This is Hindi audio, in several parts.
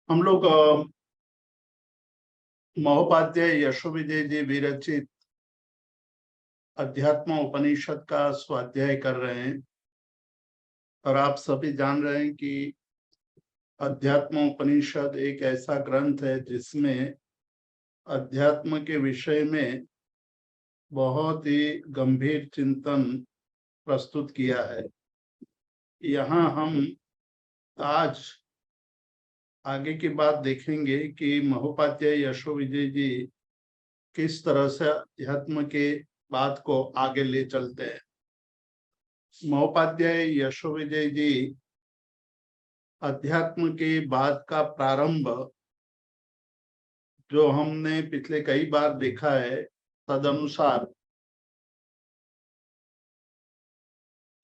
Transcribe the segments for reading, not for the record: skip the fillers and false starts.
हम लोग महोपाध्याय यशोविजय जी विरचित अध्यात्म उपनिषद का स्वाध्याय कर रहे हैं और आप सभी जान रहे हैं कि अध्यात्म उपनिषद एक ऐसा ग्रंथ है जिसमें अध्यात्म के विषय में बहुत ही गंभीर चिंतन प्रस्तुत किया है। यहाँ हम आज आगे की बात देखेंगे कि महोपाध्याय यशोविजय जी किस तरह से अध्यात्म के बात को आगे ले चलते हैं। महोपाध्याय यशोविजय जी अध्यात्म के बात का प्रारंभ जो हमने पिछले कई बार देखा है, तदनुसार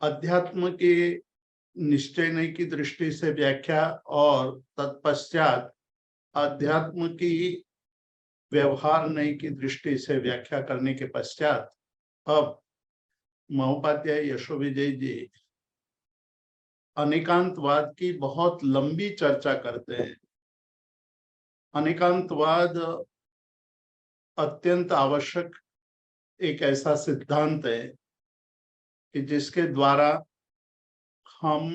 अध्यात्म के निश्चय की दृष्टि से व्याख्या और तत्पश्चात अध्यात्म की व्यवहार नई की दृष्टि से व्याख्या करने के पश्चात अब महोपाध्याय यशोविजय जी अनेकांतवाद की बहुत लंबी चर्चा करते हैं। अनेकांतवाद अत्यंत आवश्यक एक ऐसा सिद्धांत है कि जिसके द्वारा हम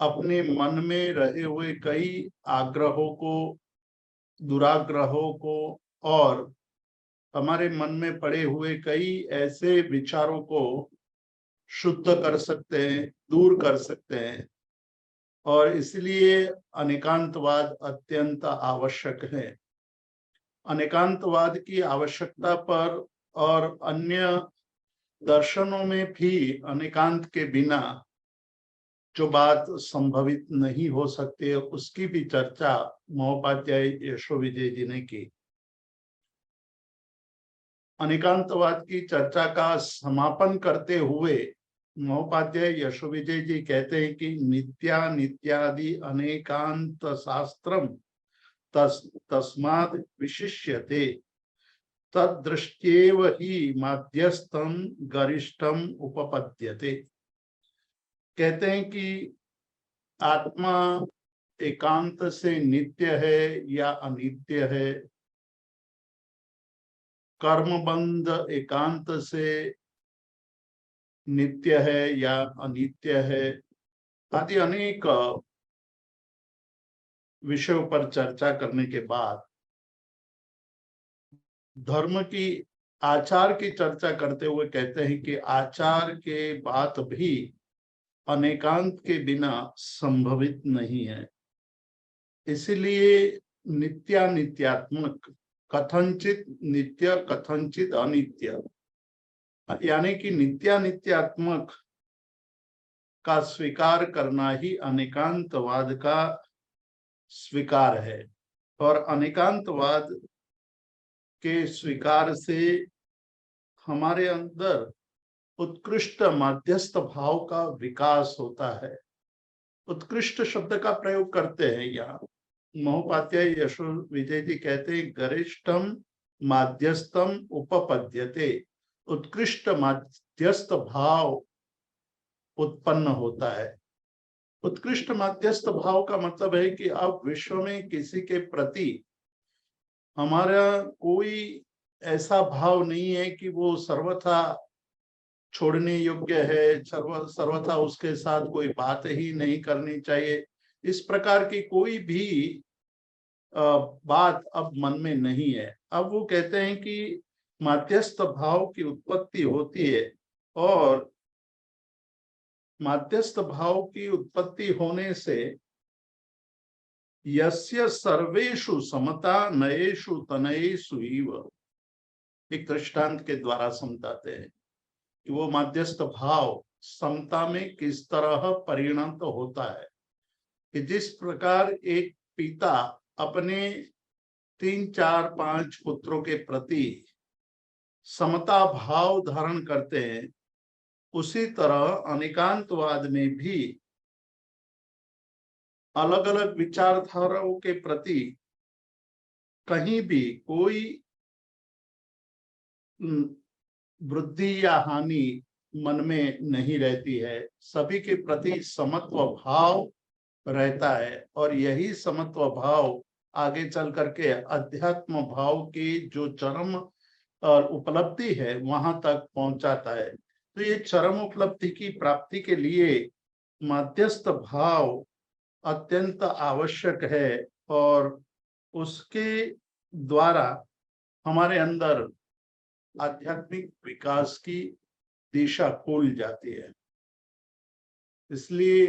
अपने मन में रहे हुए कई आग्रहों को, दुराग्रहों को और हमारे मन में पड़े हुए कई ऐसे विचारों को शुद्ध कर सकते हैं, दूर कर सकते हैं और इसलिए अनेकांतवाद अत्यंत आवश्यक है। अनेकांतवाद की आवश्यकता पर और अन्य दर्शनों में भी अनेकांत के बिना जो बात संभवित नहीं हो सकती है उसकी भी चर्चा महोपाध्याय यशोविजय जी ने की। अनेकांतवाद की चर्चा का समापन करते हुए महोपाध्याय यशोविजय जी कहते हैं कि नित्यादि अनेकांत शास्त्रम तस्मात् विशिष्यते तद्दृष्ट्येव ही माध्यस्थं गरिष्ठम उपपद्यते। कहते हैं कि आत्मा एकांत से नित्य है या अनित्य है, कर्मबंध एकांत से नित्य है या अनित्य है, आदि अनेक विषयों पर चर्चा करने के बाद धर्म की आचार की चर्चा करते हुए कहते हैं कि आचार के बात भी अनेकांत के बिना संभवित नहीं है। इसलिए नित्यानित्यात्मक, कथनचित नित्य कथनचित अनित्य, यानी कि नित्यानित्यात्मक का स्वीकार करना ही अनेकांतवाद का स्वीकार है और अनेकांतवाद के स्वीकार से हमारे अंदर उत्कृष्ट मध्यस्थ भाव का विकास होता है। उत्कृष्ट शब्द का प्रयोग करते हैं यहाँ महोपाध्याय यशोविजय जी कहते हैं गरिष्ठम माध्यस्थम उपपद्यते, उत्कृष्ट मध्यस्थ भाव उत्पन्न होता है। उत्कृष्ट मध्यस्थ भाव का मतलब है कि अब विश्व में किसी के प्रति हमारा कोई ऐसा भाव नहीं है कि वो सर्वथा छोड़ने योग्य है, सर्वथा उसके साथ कोई बात ही नहीं करनी चाहिए, इस प्रकार की कोई भी बात अब मन में नहीं है। अब वो कहते हैं कि मध्यस्थ भाव की उत्पत्ति होती है और मध्यस्थ भाव की उत्पत्ति होने से यस्य सर्वेषु समता नयेषु तनयेषु इव, एक दृष्टांत के द्वारा समझाते हैं कि वो मध्यस्थ भाव समता में किस तरह परिणत होता है कि जिस प्रकार एक पिता अपने 3, 4, 5 पुत्रों के प्रति समता भाव धारण करते हैं, उसी तरह अनेकांतवाद में भी अलग अलग विचारधाराओं के प्रति कहीं भी कोई वृद्धि या हानि मन में नहीं रहती है। सभी के प्रति समत्व भाव रहता है, और यही समत्व भाव आगे चल करके अध्यात्म भाव की जो चरम उपलब्धि है वहां तक पहुंचाता है। तो ये चरम उपलब्धि की प्राप्ति के लिए मध्यस्थ भाव अत्यंत आवश्यक है, और उसके द्वारा हमारे अंदर आध्यात्मिक विकास की दिशा खुल जाती है। इसलिए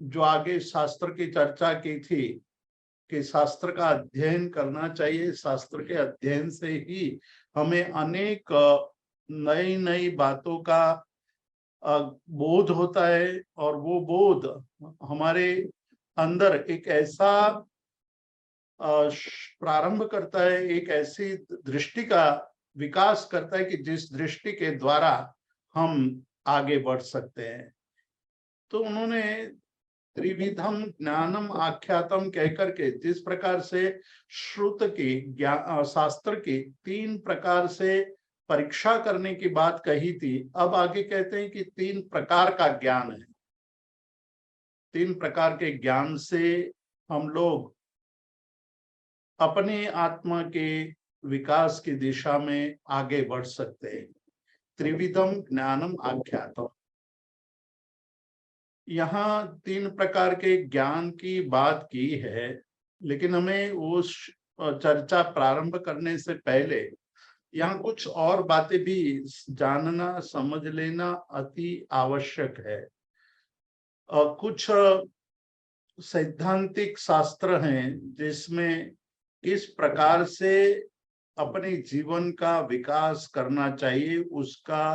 जो आगे शास्त्र की चर्चा की थी कि शास्त्र का अध्ययन करना चाहिए, शास्त्र के अध्ययन से ही हमें अनेक नई नई बातों का बोध होता है, और वो बोध हमारे अंदर एक ऐसा प्रारंभ करता है, एक ऐसी दृष्टि का विकास करता है कि जिस दृष्टि के द्वारा हम आगे बढ़ सकते हैं। तो उन्होंने त्रिविधम ज्ञानम आख्यातम कहकर के जिस प्रकार से श्रुत की शास्त्र की 3 प्रकार से परीक्षा करने की बात कही थी, अब आगे कहते हैं कि 3 प्रकार का ज्ञान है। 3 प्रकार के ज्ञान से हम लोग अपने आत्मा के विकास की दिशा में आगे बढ़ सकते हैं। त्रिविधम ज्ञानम आख्यातम, यहाँ 3 प्रकार के ज्ञान की बात की है, लेकिन हमें उस चर्चा प्रारंभ करने से पहले यहाँ कुछ और बातें भी जानना समझ लेना अति आवश्यक है। कुछ सैद्धांतिक शास्त्र हैं जिसमें किस प्रकार से अपने जीवन का विकास करना चाहिए उसका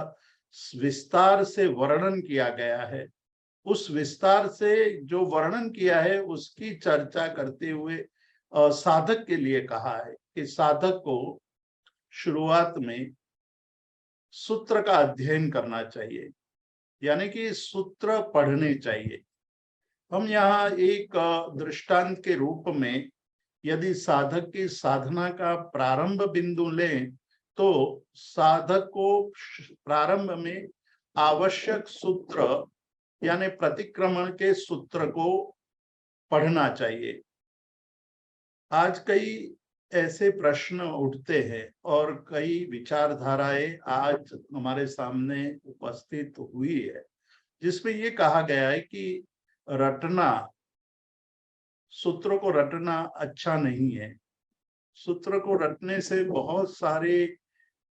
विस्तार से वर्णन किया गया है। उस विस्तार से जो वर्णन किया है उसकी चर्चा करते हुए साधक के लिए कहा है कि साधक को शुरुआत में सूत्र का अध्ययन करना चाहिए, यानी कि सूत्र पढ़ने चाहिए। हम यहाँ एक दृष्टांत के रूप में यदि साधक की साधना का प्रारंभ बिंदु लें तो साधक को प्रारंभ में आवश्यक सूत्र यानी प्रतिक्रमण के सूत्र को पढ़ना चाहिए। आज कई ऐसे प्रश्न उठते हैं और कई विचारधाराएं आज हमारे सामने उपस्थित हुई है, जिसमें ये कहा गया है कि रटना, सूत्र को रटना अच्छा नहीं है। सूत्र को रटने से बहुत सारे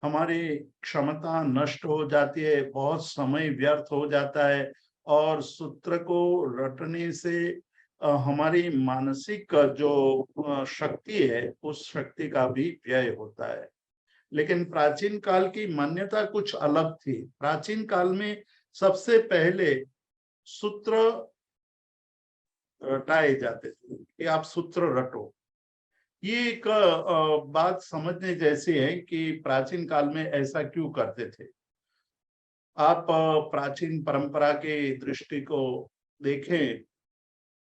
हमारी क्षमता नष्ट हो जाती है, बहुत समय व्यर्थ हो जाता है, और सूत्र को रटने से हमारी मानसिक जो शक्ति है उस शक्ति का भी व्यय होता है। लेकिन प्राचीन काल की मान्यता कुछ अलग थी। प्राचीन काल में सबसे पहले सूत्र रटाए जाते थे कि आप सूत्र रटो। ये एक बात समझने जैसी है कि प्राचीन काल में ऐसा क्यों करते थे। आप प्राचीन परंपरा के दृष्टि को देखें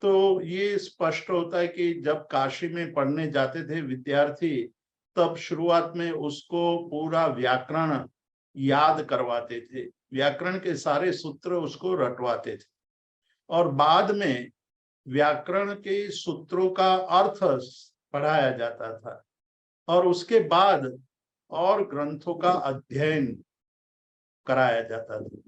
तो ये स्पष्ट होता है कि जब काशी में पढ़ने जाते थे विद्यार्थी, तब शुरुआत में उसको पूरा व्याकरण याद करवाते थे, व्याकरण के सारे सूत्र उसको रटवाते थे, और बाद में व्याकरण के सूत्रों का अर्थ पढ़ाया जाता था, और उसके बाद और ग्रंथों का अध्ययन कराया जाता था।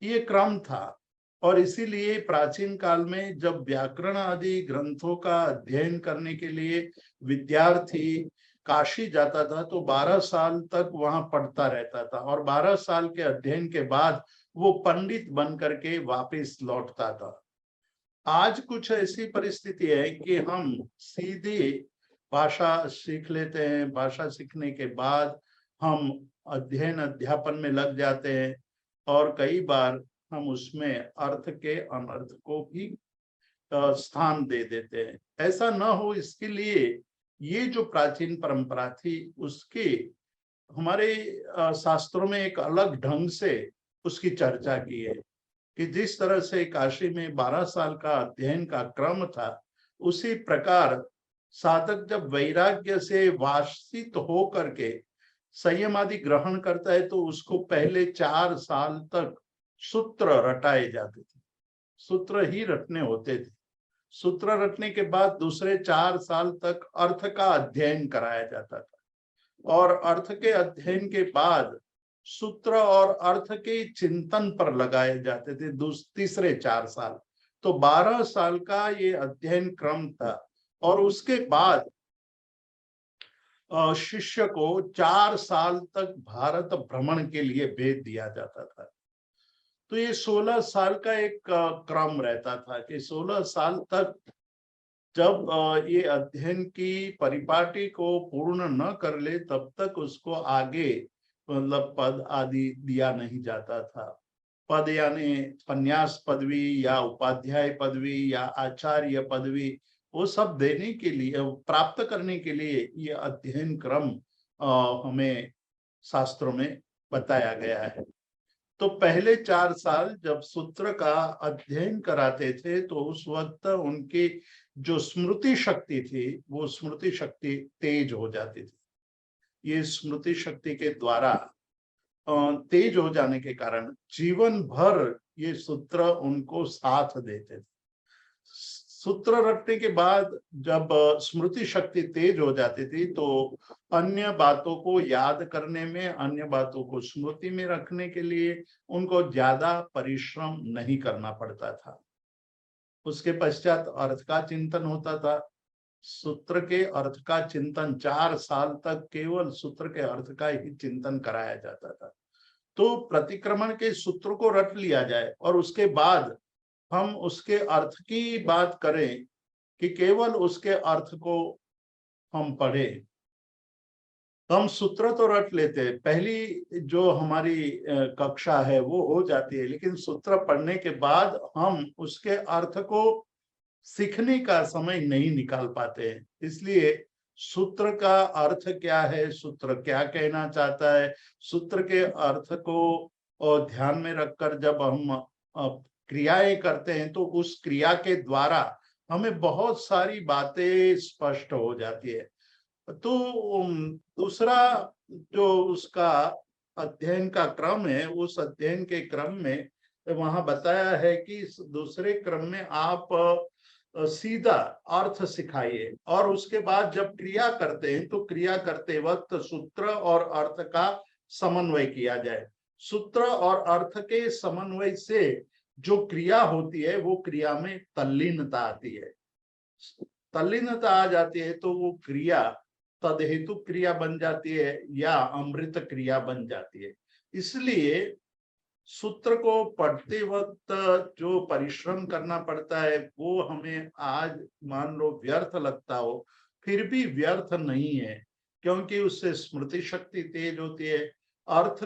ये क्रम था, और इसीलिए प्राचीन काल में जब व्याकरण आदि ग्रंथों का अध्ययन करने के लिए विद्यार्थी काशी जाता था तो 12 साल तक वहां पढ़ता रहता था, और 12 साल के अध्ययन के बाद वो पंडित बन करके वापस लौटता था। आज कुछ ऐसी परिस्थिति है कि हम सीधे भाषा सीख लेते हैं, भाषा सीखने के बाद हम अध्ययन अध्यापन में लग जाते हैं, और कई बार हम उसमें अर्थ के अनर्थ को भी स्थान दे देते हैं। ऐसा न हो इसके लिए ये जो प्राचीन परंपरा थी उसके हमारे शास्त्रों में एक अलग ढंग से उसकी चर्चा की है कि जिस तरह से काशी में 12 साल का अध्ययन का क्रम था, उसी प्रकार साधक जब वैराग्य से वासित हो करके संयम आदि ग्रहण करता है तो उसको पहले 4 साल तक सूत्र रटाए जाते थे, सूत्र ही रटने होते थे। सूत्र रटने के बाद दूसरे 4 साल तक अर्थ का अध्ययन कराया जाता था और अर्थ के अध्ययन के बाद सूत्र और अर्थ के चिंतन पर लगाए जाते थे तीसरे 4 साल। तो 12 साल का ये अध्ययन क्रम था और उसके बाद शिष्य को 4 साल तक भारत भ्रमण के लिए भेज दिया जाता था। तो ये 16 साल का एक क्रम रहता था कि 16 साल तक जब ये अध्ययन की परिपाटी को पूर्ण न कर ले तब तक उसको आगे मतलब पद आदि दिया नहीं जाता था। पद यानी संन्यास पदवी या उपाध्याय पदवी या आचार्य पदवी, वो सब देने के लिए, प्राप्त करने के लिए ये अध्ययन क्रम हमें शास्त्रों में बताया गया है। तो पहले 4 साल जब सूत्र का अध्ययन कराते थे तो उस वक्त उनकी जो स्मृति शक्ति थी वो स्मृति शक्ति तेज हो जाती थी। ये स्मृति शक्ति के द्वारा तेज हो जाने के कारण जीवन भर ये सूत्र उनको साथ देते थे। सूत्र रटने के बाद जब स्मृति शक्ति तेज हो जाती थी तो अन्य बातों को याद करने में, अन्य बातों को स्मृति में रखने के लिए उनको ज्यादा परिश्रम नहीं करना पड़ता था। उसके पश्चात अर्थ का चिंतन होता था। सूत्र के अर्थ का चिंतन 4 साल तक केवल सूत्र के अर्थ का ही चिंतन कराया जाता था। तो प्रतिक्रमण के सूत्र को रट लिया जाए और उसके बाद हम उसके अर्थ की बात करें कि केवल उसके अर्थ को हम पढ़ें। हम सूत्र तो रट लेते हैं, पहली जो हमारी कक्षा है वो हो जाती है, लेकिन सूत्र पढ़ने के बाद हम उसके अर्थ को सीखने का समय नहीं निकाल पाते हैं। इसलिए सूत्र का अर्थ क्या है, सूत्र क्या कहना चाहता है, सूत्र के अर्थ को ध्यान में रखकर जब हम क्रियाएं करते हैं तो उस क्रिया के द्वारा हमें बहुत सारी बातें स्पष्ट हो जाती है। तो दूसरा जो उसका अध्ययन का क्रम है, उस अध्ययन के क्रम में वहां बताया है कि दूसरे क्रम में आप सीधा अर्थ सिखाइए और उसके बाद जब क्रिया करते हैं तो क्रिया करते वक्त सूत्र और अर्थ का समन्वय किया जाए। सूत्र और अर्थ के समन्वय से जो क्रिया होती है वो क्रिया में तल्लीनता आती है। तल्लीनता आ जाती है तो वो क्रिया तदहेतु क्रिया बन जाती है या अमृत क्रिया बन जाती है। इसलिए सूत्र को पढ़ते वक्त जो परिश्रम करना पड़ता है वो हमें आज मान लो व्यर्थ लगता हो, फिर भी व्यर्थ नहीं है, क्योंकि उससे स्मृति शक्ति तेज होती है। अर्थ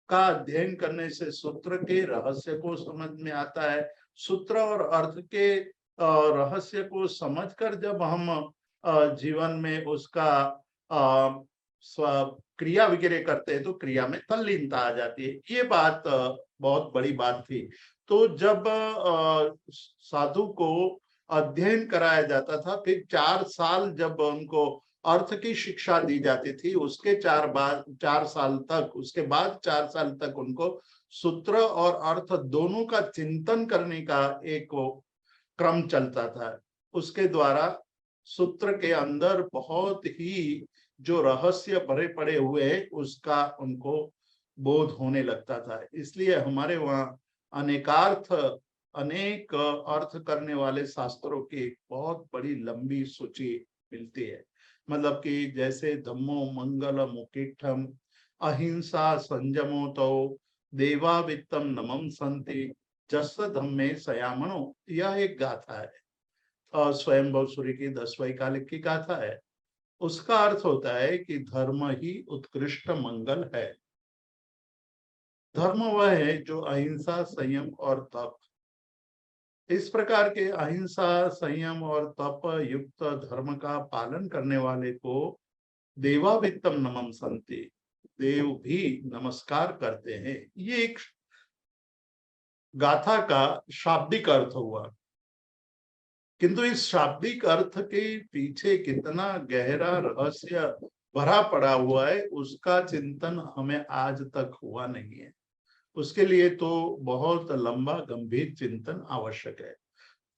का अध्ययन करने से सूत्र के रहस्य को समझ में आता है। सूत्र और अर्थ के रहस्य को समझकर जब हम जीवन में उसका क्रिया वगैरह करते हैं तो क्रिया में तल्लीनता आ जाती है। ये बात बहुत बड़ी बात थी। तो जब साधु को अध्ययन कराया जाता था, फिर 4 साल जब उनको अर्थ की शिक्षा दी जाती थी, उसके 4 साल तक, उसके बाद 4 साल तक उनको सूत्र और अर्थ दोनों का चिंतन करने का एक क्रम चलता था। उसके द्वारा सूत्र के अंदर बहुत ही जो रहस्य भरे पड़े हुए हैं उसका उनको बोध होने लगता था। इसलिए हमारे वहाँ अनेक अर्थ करने वाले शास्त्रों की बहुत बड़ी लंबी सूची मिलती है। मतलब कि जैसे धम्मो मंगल मुकिठम अहिंसा संयमो तो देवा वित्तम नमम संति जस धम्मे सयामणो, यह एक गाथा है, स्वयंभव सूर्य की 10वीं कालिक की गाथा है। उसका अर्थ होता है कि धर्म ही उत्कृष्ट मंगल है। धर्म वह है जो अहिंसा संयम और तप, इस प्रकार के अहिंसा संयम और तप युक्त धर्म का पालन करने वाले को देवावित्तम नमम संति, देव भी नमस्कार करते हैं। ये एक गाथा का शाब्दिक अर्थ हुआ, किंतु इस शाब्दिक अर्थ के पीछे कितना गहरा रहस्य भरा पड़ा हुआ है उसका चिंतन हमें आज तक हुआ नहीं है। उसके लिए तो बहुत लंबा गंभीर चिंतन आवश्यक है।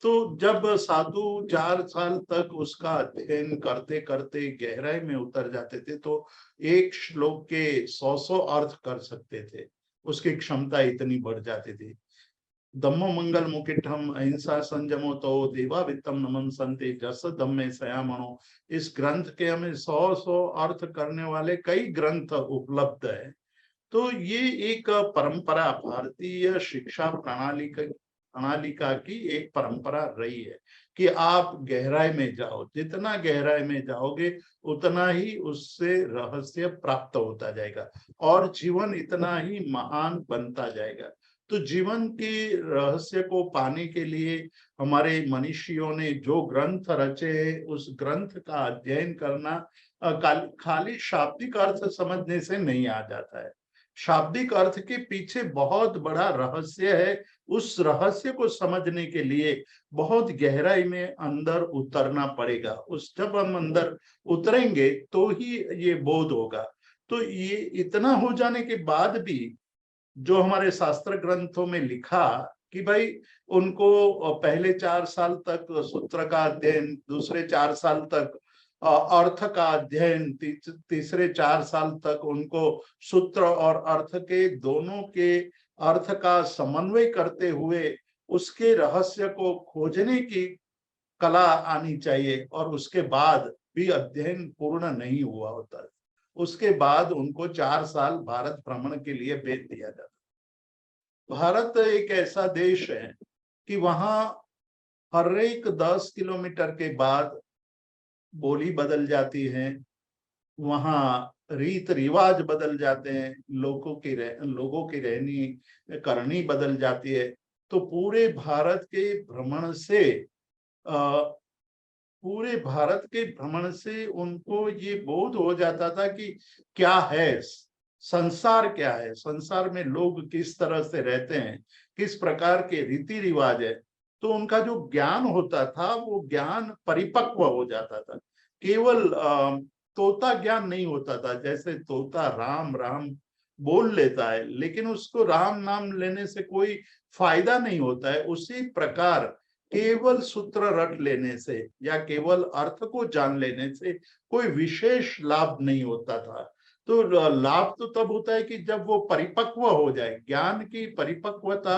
तो जब साधु 4 साल तक उसका अध्ययन करते करते गहराई में उतर जाते थे तो एक श्लोक के 100 अर्थ कर सकते थे, उसकी क्षमता इतनी बढ़ जाती थी। धम्मो मंगल मुकिटम अहिंसा संयमो तो देवा वित्तम नमन संते जस धम्मे सयामणो, इस ग्रंथ के हमें 100 अर्थ करने वाले कई ग्रंथ उपलब्ध है। तो ये एक परंपरा भारतीय शिक्षा प्रणालिका की एक परंपरा रही है कि आप गहराई में जाओ, जितना गहराई में जाओगे उतना ही उससे रहस्य प्राप्त होता जाएगा और जीवन इतना ही महान बनता जाएगा। तो जीवन के रहस्य को पाने के लिए हमारे मनीषियों ने जो ग्रंथ रचे हैं उस ग्रंथ का अध्ययन करना खाली शाब्दिक अर्थ समझने से नहीं आ जाता है। शाब्दिक अर्थ के पीछे बहुत बड़ा रहस्य है। उस रहस्य को समझने के लिए बहुत गहराई में अंदर उतरना पड़ेगा। जब हम अंदर उतरेंगे तो ही ये बोध होगा। तो ये इतना हो जाने के बाद भी जो हमारे शास्त्र ग्रंथों में लिखा कि भाई उनको पहले 4 साल तक सूत्र का अध्ययन, दूसरे 4 साल तक अर्थ का अध्ययन, तीसरे 4 साल तक उनको सूत्र और अर्थ के दोनों के अर्थ का समन्वय करते हुए उसके रहस्य को खोजने की कला आनी चाहिए, और उसके बाद भी अध्ययन पूर्ण नहीं हुआ होता। उसके बाद उनको 4 साल भारत भ्रमण के लिए भेज दिया जाता। भारत एक ऐसा देश है कि वहां हर एक 10 किलोमीटर के बाद बोली बदल जाती है, वहां रीत रिवाज बदल जाते हैं, लोगों की रहनी करनी बदल जाती है। तो पूरे भारत के भ्रमण से उनको ये बोध हो जाता था कि क्या है संसार, क्या है संसार में, लोग किस तरह से रहते हैं, किस प्रकार के रीति रिवाज है। तो उनका जो ज्ञान होता था वो ज्ञान परिपक्व हो जाता था। केवल तोता ज्ञान नहीं होता था, जैसे तोता राम राम बोल लेता है लेकिन उसको राम नाम लेने से कोई फायदा नहीं होता है, उसी प्रकार केवल सूत्र रट लेने से या केवल अर्थ को जान लेने से कोई विशेष लाभ नहीं होता था। तो लाभ तो तब होता है कि जब वो परिपक्व हो जाए। ज्ञान की परिपक्वता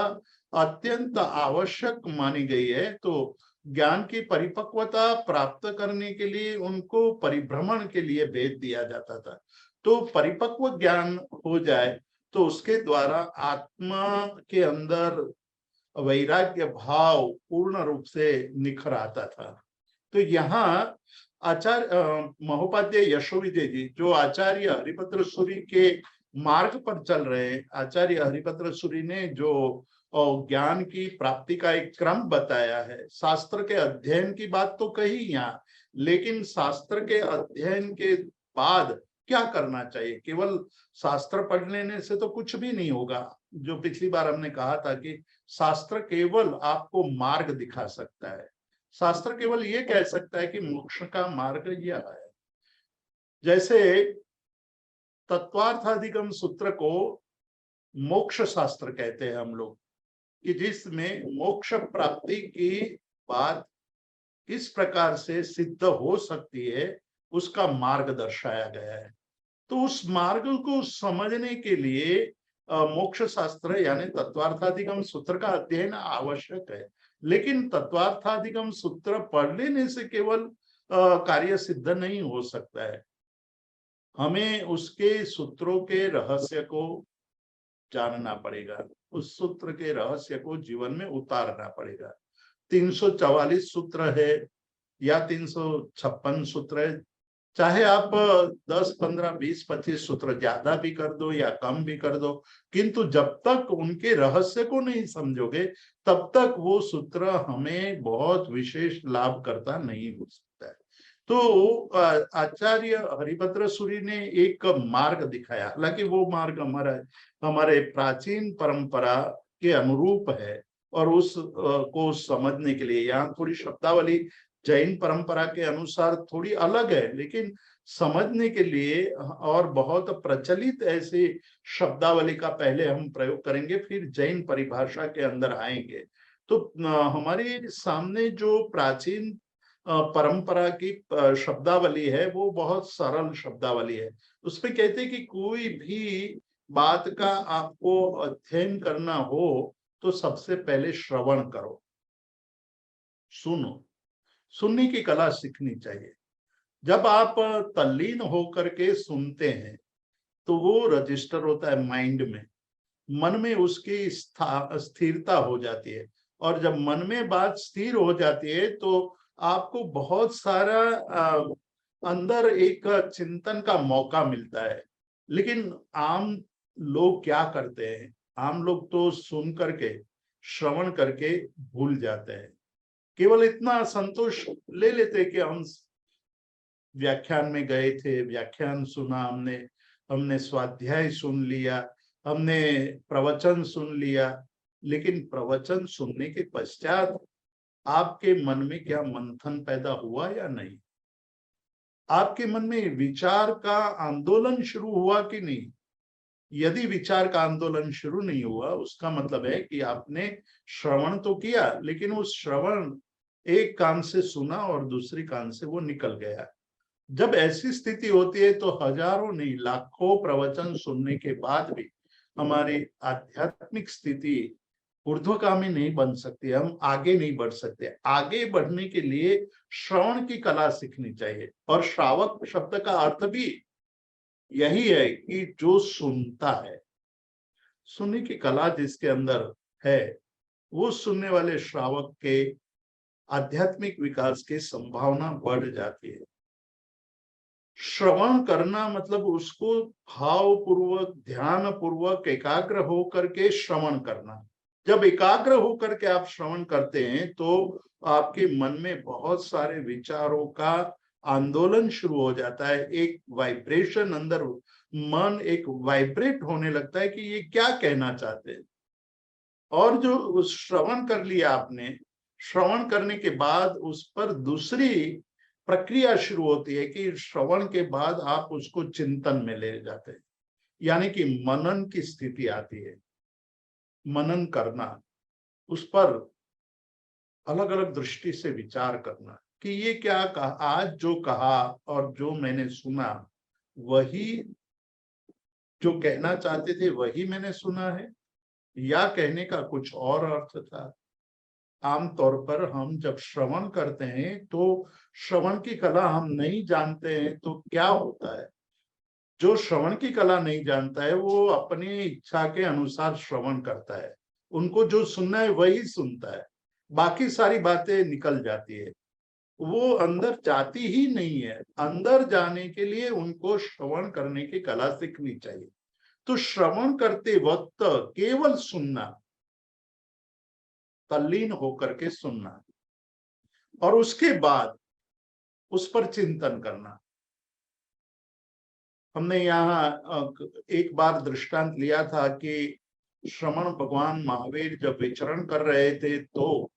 अत्यंत आवश्यक मानी गई है। तो ज्ञान की परिपक्वता प्राप्त करने के लिए उनको परिभ्रमण के लिए भेज दिया जाता था। तो परिपक्व ज्ञान हो जाए तो उसके द्वारा आत्मा के अंदर वैराग्य भाव पूर्ण रूप से निखर आता था। तो यहाँ आचार्य महोपाध्याय यशोविजय जी जो आचार्य हरिभद्र सूरी के मार्ग पर चल रहे हैं, आचार्य हरिभद्र सूरी ने जो ज्ञान की प्राप्ति का एक क्रम बताया है, शास्त्र के अध्ययन की बात तो कही यहाँ, लेकिन शास्त्र के अध्ययन के बाद क्या करना चाहिए। केवल शास्त्र पढ़ लेने से तो कुछ भी नहीं होगा। जो पिछली बार हमने कहा था कि शास्त्र केवल आपको मार्ग दिखा सकता है, शास्त्र केवल ये कह सकता है कि मोक्ष का मार्ग यह है। जैसे तत्वार्थाधिगम सूत्र को मोक्ष शास्त्र कहते हैं हम लोग, कि जिसमें मोक्ष प्राप्ति की बात किस प्रकार से सिद्ध हो सकती है उसका मार्ग दर्शाया गया है। तो उस मार्ग को समझने के लिए मोक्ष शास्त्र यानी तत्वार्थाधिगम सूत्र का अध्ययन आवश्यक है। लेकिन तत्वार्थाधिगम सूत्र पढ़ लेने से केवल कार्य सिद्ध नहीं हो सकता है। हमें उसके सूत्रों के रहस्य को जानना पड़ेगा, उस सूत्र के रहस्य को जीवन में उतारना पड़ेगा। 344 सूत्र है या 356 सूत्र है, चाहे आप 10, 15, 20, 25 सूत्र ज्यादा भी कर दो या कम भी कर दो, किंतु जब तक उनके रहस्य को नहीं समझोगे तब तक वो सूत्र हमें बहुत विशेष लाभ करता नहीं हो सकता है। तो आचार्य हरिभद्र सूरी ने एक मार्ग दिखाया, हालांकि वो मार्ग हमारे प्राचीन परंपरा के अनुरूप है और उस को समझने के लिए यहाँ थोड़ी शब्दावली जैन परंपरा के अनुसार थोड़ी अलग है, लेकिन समझने के लिए और बहुत प्रचलित ऐसी शब्दावली का पहले हम प्रयोग करेंगे, फिर जैन परिभाषा के अंदर आएंगे। तो हमारे सामने जो प्राचीन परंपरा की शब्दावली है वो बहुत सरल शब्दावली है। उसमें कहते हैं कि कोई भी बात का आपको अध्ययन करना हो तो सबसे पहले श्रवण करो, सुनो, सुनने की कला सीखनी चाहिए। जब आप तल्लीन होकर के सुनते हैं तो वो रजिस्टर होता है माइंड में, मन में उसकी स्थिरता हो जाती है। और जब मन में बात स्थिर हो जाती है तो आपको बहुत सारा अंदर एक चिंतन का मौका मिलता है। लेकिन आम लोग क्या करते हैं, आम लोग तो सुन करके, श्रवण करके भूल जाते हैं। केवल इतना संतोष ले लेते हैं कि हम व्याख्यान में गए थे, व्याख्यान सुना हमने, हमने स्वाध्याय सुन लिया, हमने प्रवचन सुन लिया। लेकिन प्रवचन सुनने के पश्चात आपके मन में क्या मंथन पैदा हुआ या नहीं? आपके मन में विचार का आंदोलन शुरू हुआ कि नहीं? यदि विचार का आंदोलन शुरू नहीं हुआ, उसका मतलब है कि आपने श्रवण तो किया, लेकिन उस श्रवण एक कान से सुना और दूसरी कान से वो निकल गया। जब ऐसी स्थिति होती है तो हजारों नहीं लाखों प्रवचन सुनने के बाद भी हमारी आध्यात्मिक स्थिति ऊर्ध्वगामी नहीं बन सकती, हम आगे नहीं बढ़ सकते। आगे बढ़ने के लिए श्रवण की कला सीखनी चाहिए। और श्रावक शब्द का अर्थ भी यही है कि जो सुनता है। सुनने की कला जिसके अंदर है, वो सुनने वाले श्रावक के आध्यात्मिक विकास की संभावना बढ़ जाती है। श्रवण करना मतलब उसको भावपूर्वक, ध्यान पूर्वक, एकाग्र होकर के श्रवण करना। जब एकाग्र होकर के आप श्रवण करते हैं तो आपके मन में बहुत सारे विचारों का आंदोलन शुरू हो जाता है। एक वाइब्रेशन अंदर, मन एक वाइब्रेट होने लगता है कि ये क्या कहना चाहते हैं। और जो श्रवण कर लिया आपने, श्रवण करने के बाद उस पर दूसरी प्रक्रिया शुरू होती है कि श्रवण के बाद आप उसको चिंतन में ले जाते हैं, यानी कि मनन की स्थिति आती है। मनन करना, उस पर अलग अलग दृष्टि से विचार करना कि ये क्या कहा, आज जो कहा और जो मैंने सुना, वही जो कहना चाहते थे वही मैंने सुना है या कहने का कुछ और अर्थ था। आमतौर पर हम जब श्रवण करते हैं तो श्रवण की कला हम नहीं जानते हैं तो क्या होता है, जो श्रवण की कला नहीं जानता है वो अपनी इच्छा के अनुसार श्रवण करता है। उनको जो सुनना है वही सुनता है, बाकी सारी बातें निकल जाती है, वो अंदर जाती ही नहीं है। अंदर जाने के लिए उनको श्रवण करने की कला सीखनी चाहिए। तो श्रवण करते वक्त केवल सुनना, तल्लीन होकर के सुनना, और उसके बाद उस पर चिंतन करना। हमने यहाँ एक बार दृष्टांत लिया था कि श्रमण भगवान महावीर जब विचरण कर रहे थे तो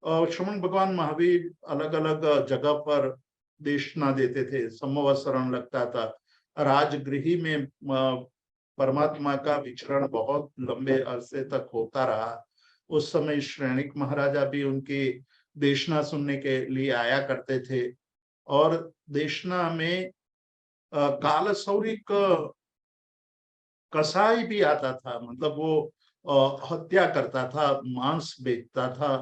श्रमण भगवान महावीर अलग अलग जगह पर देशना देते थे, संवत्सरण लगता था। राजगृह में परमात्मा का विचरण बहुत लंबे अरसे तक होता रहा। उस समय श्रेणिक महाराजा भी उनकी देशना सुनने के लिए आया करते थे। और देशना में कालसौरिक कसाई भी आता था, मतलब वो हत्या करता था, मांस बेचता था,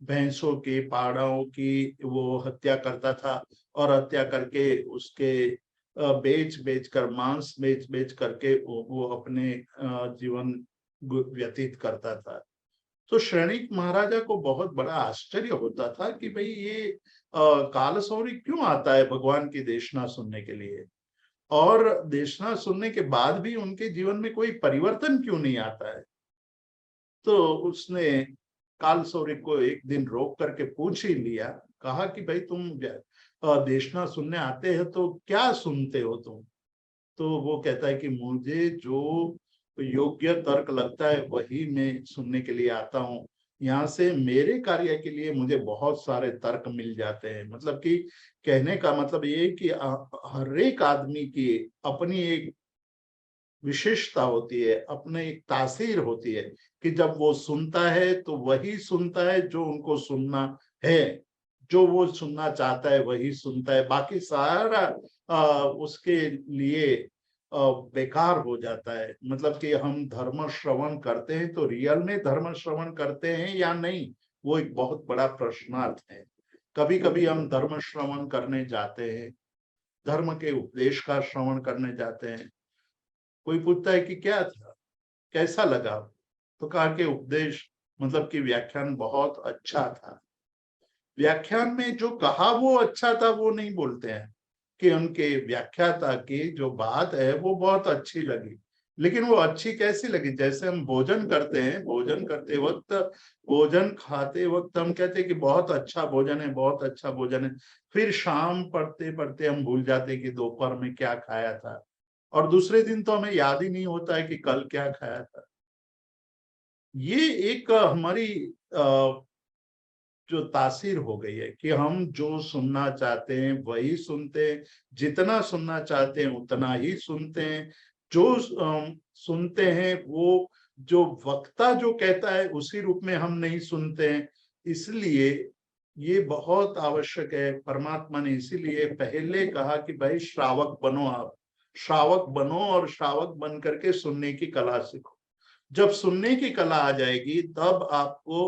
भैंसों की, पाड़ाओं की वो हत्या करता था। और हत्या करके उसके बेच कर, मांस बेच करके वो अपने जीवन व्यतीत करता था। तो श्रेणिक महाराजा को बहुत बड़ा आश्चर्य होता था कि भाई ये कालसौरी क्यों आता है भगवान की देशना सुनने के लिए, और देशना सुनने के बाद भी उनके जीवन में कोई परिवर्तन क्यों नहीं आता है। तो उसने कालसौरी को एक दिन रोक करके पूछ ही लिया, कहा कि भाई तुम देशना सुनने आते हो तो क्या सुनते हो तुम? तो वो कहता है कि मुझे जो योग्य तर्क लगता है वही मैं सुनने के लिए आता हूँ। यहाँ से मेरे कार्य के लिए मुझे बहुत सारे तर्क मिल जाते हैं। मतलब कि कहने का मतलब ये कि हर एक आदमी की अपनी एक विशेषता होती है, अपने एक तासीर होती है कि जब वो सुनता है तो वही सुनता है जो उनको सुनना है, जो वो सुनना चाहता है वही सुनता है, बाकी सारा उसके लिए बेकार हो जाता है। मतलब कि हम धर्म श्रवण करते हैं तो रियल में धर्म श्रवण करते हैं या नहीं, वो एक बहुत बड़ा प्रश्नार्थ है। कभी कभी हम धर्म श्रवण करने जाते हैं, धर्म के उपदेश का श्रवण करने जाते हैं, कोई पूछता है कि क्या था, कैसा लगा, तो कहा कि उपदेश मतलब कि व्याख्यान बहुत अच्छा था। व्याख्यान में जो कहा वो अच्छा था वो नहीं बोलते हैं कि उनके व्याख्याता की जो बात है वो बहुत अच्छी लगी, लेकिन वो अच्छी कैसी लगी? जैसे हम भोजन करते हैं, भोजन करते वक्त, भोजन खाते वक्त हम कहते हैं कि बहुत अच्छा भोजन है, बहुत अच्छा भोजन है, फिर शाम पढ़ते पढ़ते हम भूल जाते कि दोपहर में क्या खाया था, और दूसरे दिन तो हमें याद ही नहीं होता है कि कल क्या खाया था। ये एक हमारी जो तासीर हो गई है कि हम जो सुनना चाहते हैं वही सुनते हैं, जितना सुनना चाहते हैं उतना ही सुनते हैं, जो सुनते हैं वो जो वक्ता जो कहता है उसी रूप में हम नहीं सुनते हैं। इसलिए ये बहुत आवश्यक है। परमात्मा ने इसीलिए पहले कहा कि भाई श्रावक बनो, आप श्रावक बनो और श्रावक बन करके सुनने की कला सीखो। जब सुनने की कला आ जाएगी तब आपको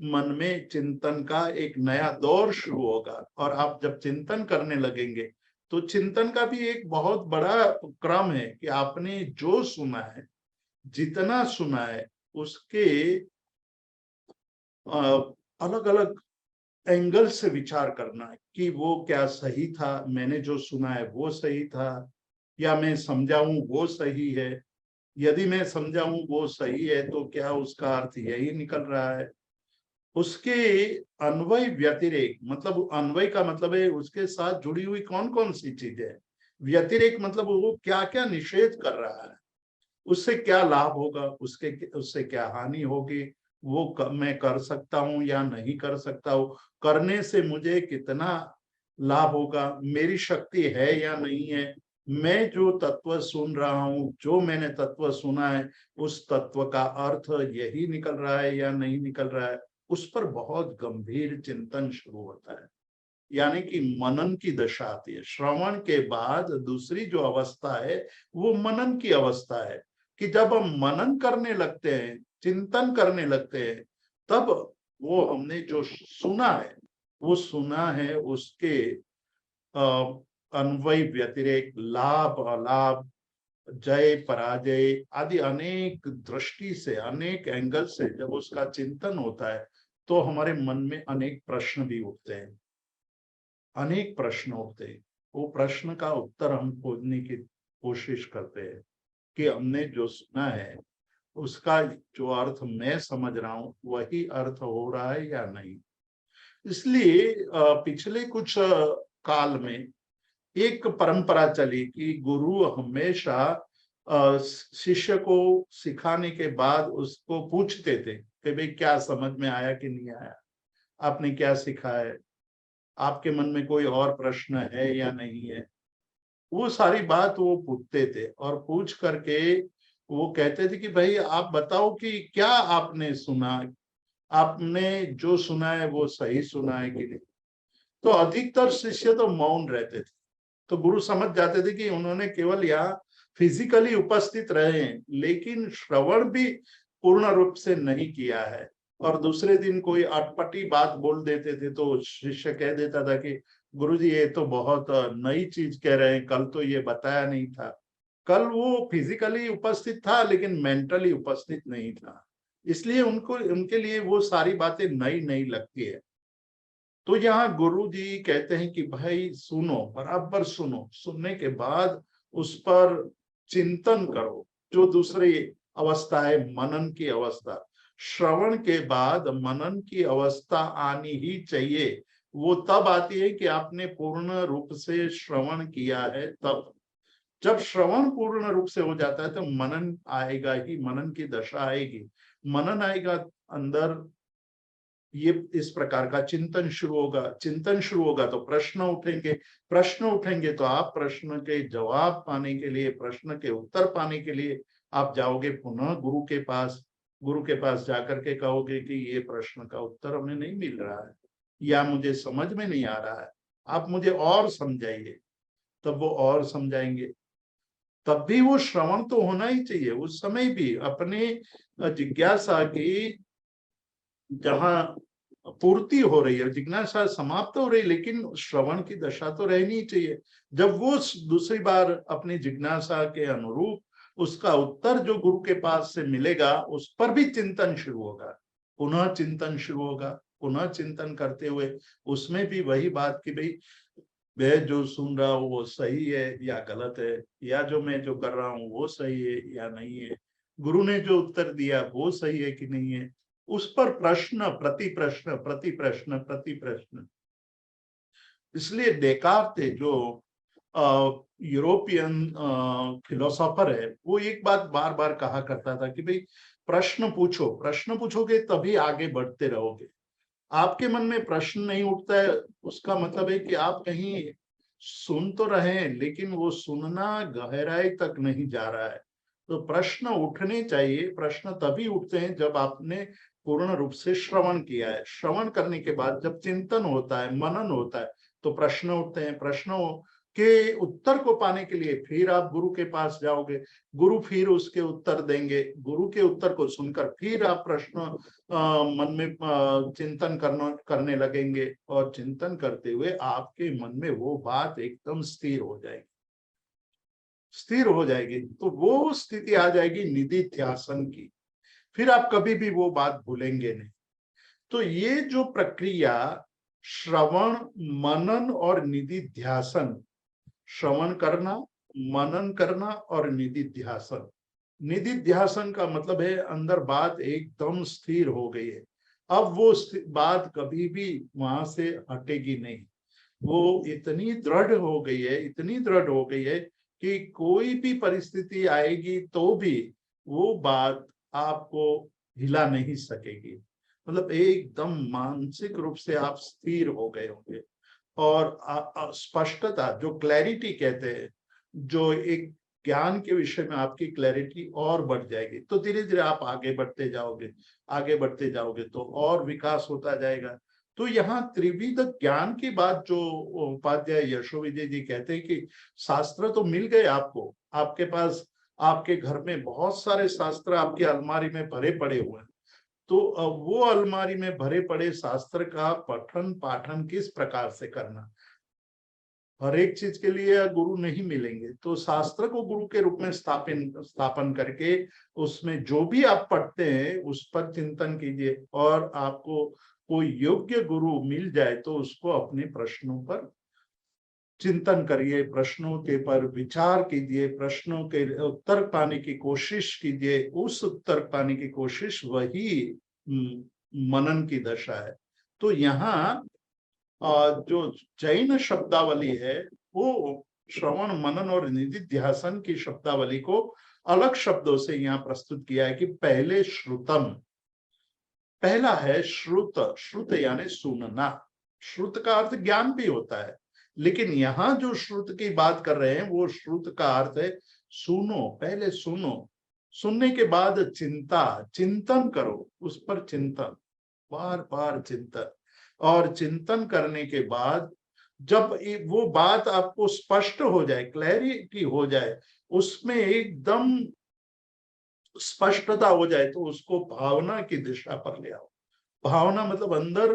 मन में चिंतन का एक नया दौर शुरू होगा, और आप जब चिंतन करने लगेंगे तो चिंतन का भी एक बहुत बड़ा क्रम है कि आपने जो सुना है, जितना सुना है, उसके अलग अलग एंगल से विचार करना है कि वो क्या सही था, मैंने जो सुना है वो सही था, या मैं समझाऊं वो सही है। यदि मैं समझाऊं वो सही है तो क्या उसका अर्थ यही निकल रहा है? उसके अन्वय व्यतिरेक, मतलब अन्वय का मतलब है उसके साथ जुड़ी हुई कौन कौन सी चीजें हैं, व्यतिरेक मतलब वो क्या क्या निषेध कर रहा है, उससे क्या लाभ होगा, उससे क्या हानि होगी, वो मैं कर सकता हूं या नहीं कर सकता हूं, करने से मुझे कितना लाभ होगा, मेरी शक्ति है या नहीं है, मैं जो तत्व सुन रहा हूं, जो मैंने तत्व सुना है उस तत्व का अर्थ यही निकल रहा है या नहीं निकल रहा है, उस पर बहुत गंभीर चिंतन शुरू होता है। यानी कि मनन की दशा आती है। श्रवण के बाद दूसरी जो अवस्था है वो मनन की अवस्था है, कि जब हम मनन करने लगते हैं, चिंतन करने लगते हैं, तब वो हमने जो सुना है, वो सुना है उसके अन्वय व्यतिरेक, लाभ अलाभ, जय पराजय आदि अनेक दृष्टि से, अनेक एंगल से जब उसका चिंतन होता है तो हमारे मन में अनेक प्रश्न भी उठते हैं, अनेक प्रश्न उठते हैं। वो प्रश्न का उत्तर हम खोजने की कोशिश करते हैं कि हमने जो सुना है उसका जो अर्थ मैं समझ रहा हूं वही अर्थ हो रहा है या नहीं। इसलिए पिछले कुछ काल में एक परंपरा चली कि गुरु हमेशा शिष्य को सिखाने के बाद उसको पूछते थे कि भाई क्या समझ में आया कि नहीं आया, आपने क्या सिखा है, आपके मन में कोई और प्रश्न है या नहीं है। वो सारी बात वो पूछते थे, और पूछ करके वो कहते थे कि भाई आप बताओ कि क्या आपने सुना, आपने जो सुना है वो सही सुना है कि नहीं। तो अधिकतर शिष्य तो मौन रहते थे। तो गुरु समझ जाते थे कि उन्होंने केवल यहाँ फिजिकली उपस्थित रहे हैं लेकिन श्रवण भी पूर्ण रूप से नहीं किया है, और दूसरे दिन कोई अटपटी बात बोल देते थे तो शिष्य कह देता था कि गुरुजी ये तो बहुत नई चीज कह रहे हैं, कल तो ये बताया नहीं था। कल वो फिजिकली उपस्थित था लेकिन मेंटली उपस्थित नहीं था, इसलिए उनको, उनके लिए वो सारी बातें नई नई लगती है। तो यहाँ गुरु जी कहते हैं कि भाई सुनो, बराबर सुनो, सुनने के बाद उस पर चिंतन करो। जो दूसरी अवस्था है मनन की अवस्था, श्रवण के बाद मनन की अवस्था आनी ही चाहिए। वो तब आती है कि आपने पूर्ण रूप से श्रवण किया है तब। जब श्रवण पूर्ण रूप से हो जाता है तो मनन आएगा ही, मनन की दशा आएगी, मनन आएगा अंदर, ये इस प्रकार का चिंतन शुरू होगा। चिंतन शुरू होगा तो प्रश्न उठेंगे, प्रश्न उठेंगे तो आप प्रश्न के जवाब पाने के लिए, प्रश्न के उत्तर पाने के लिए आप जाओगे पुनः गुरु के पास। गुरु के पास जाकर के कहोगे कि ये प्रश्न का उत्तर हमें नहीं मिल रहा है या मुझे समझ में नहीं आ रहा है, आप मुझे और समझाइए, तब वो और समझाएंगे। तब भी वो श्रवण तो होना ही चाहिए। उस समय भी अपने जिज्ञासा की जहां पूर्ति हो रही है, जिज्ञासा समाप्त हो रही है, लेकिन श्रवण की दशा तो रहनी ही चाहिए। जब वो दूसरी बार अपनी जिज्ञासा के अनुरूप उसका उत्तर जो गुरु के पास से मिलेगा, उस पर भी चिंतन शुरू होगा, पुनः चिंतन शुरू होगा। पुनः चिंतन करते हुए उसमें भी वही बात कि भाई मैं जो सुन रहा हूँ वो सही है या गलत है, या जो मैं जो कर रहा हूँ वो सही है या नहीं है, गुरु ने जो उत्तर दिया वो सही है कि नहीं है। उस पर प्रश्न प्रति प्रश्न प्रति प्रश्न प्रति प्रश्न। इसलिए डेकार्ते जो यूरोपियन फिलोसोफर है, वो एक बात बार बार कहा करता था कि भाई प्रश्न पूछो, प्रश्न पूछोगे तभी आगे बढ़ते रहोगे। आपके मन में प्रश्न नहीं उठता है, उसका मतलब है कि आप कहीं सुन तो रहे हैं लेकिन वो सुनना गहराई तक नहीं जा रहा है। तो प्रश्न उठने चाहिए। प्रश्न तभी उठते हैं जब आपने पूर्ण रूप से श्रवण किया है। श्रवण करने के बाद जब चिंतन होता है, मनन होता है, तो प्रश्न उठते हैं। प्रश्नों के उत्तर को पाने के लिए फिर आप गुरु के पास जाओगे, गुरु फिर उसके उत्तर देंगे। गुरु के उत्तर को सुनकर फिर आप प्रश्न मन में चिंतन करने लगेंगे, और चिंतन करते हुए आपके मन में वो बात एकदम स्थिर हो जाएगी, स्थिर हो जाएगी। तो वो स्थिति आ जाएगी निधिध्यासन की, फिर आप कभी भी वो बात भूलेंगे नहीं। तो ये जो प्रक्रिया श्रवण, मनन और निधिध्यासन, श्रवण करना, मनन करना और निधिध्यासन। निधिध्यासन का मतलब है अंदर बात एकदम स्थिर हो गई है, अब वो बात कभी भी वहां से हटेगी नहीं। वो इतनी दृढ़ हो गई है, इतनी दृढ़ हो गई है कि कोई भी परिस्थिति आएगी तो भी वो बात आपको हिला नहीं सकेगी। मतलब एकदम मानसिक रूप से आप स्थिर हो गए होंगे, और स्पष्टता, जो क्लैरिटी कहते हैं, जो एक ज्ञान के विषय में आपकी क्लैरिटी और बढ़ जाएगी। तो धीरे धीरे आप आगे बढ़ते जाओगे, आगे बढ़ते जाओगे तो और विकास होता जाएगा। तो यहाँ त्रिविध ज्ञान की बात जो उपाध्याय यशोविजय जी कहते हैं कि शास्त्र तो मिल गए आपको, आपके पास, आपके घर में बहुत सारे शास्त्र आपकी अलमारी में भरे पड़े हुए हैं। तो वो अलमारी में भरे पड़े शास्त्र का पठन पाठन किस प्रकार से करना। हर एक चीज के लिए गुरु नहीं मिलेंगे, तो शास्त्र को गुरु के रूप में स्थापन करके उसमें जो भी आप पढ़ते हैं उस पर चिंतन कीजिए, और आपको कोई योग्य गुरु मिल जाए तो उसको अपने प्रश्नों पर चिंतन करिए, प्रश्नों के पर विचार कीजिए, प्रश्नों के उत्तर पाने की कोशिश कीजिए। उस उत्तर पाने की कोशिश वही मनन की दशा है। तो यहाँ जो जैन शब्दावली है वो श्रवण, मनन और निधिध्यासन की शब्दावली को अलग शब्दों से यहाँ प्रस्तुत किया है कि पहले श्रुतम, पहला है श्रुत। श्रुत यानी सुनना। श्रुत का अर्थ ज्ञान भी होता है, लेकिन यहाँ जो श्रुत की बात कर रहे हैं वो श्रुत का अर्थ है सुनो, पहले सुनो। सुनने के बाद चिंता, चिंतन करो, उस पर चिंतन, बार बार चिंतन, और चिंतन करने के बाद जब वो बात आपको स्पष्ट हो जाए, क्लैरिटी हो जाए, उसमें एकदम स्पष्टता हो जाए, तो उसको भावना की दिशा पर ले आओ। भावना मतलब अंदर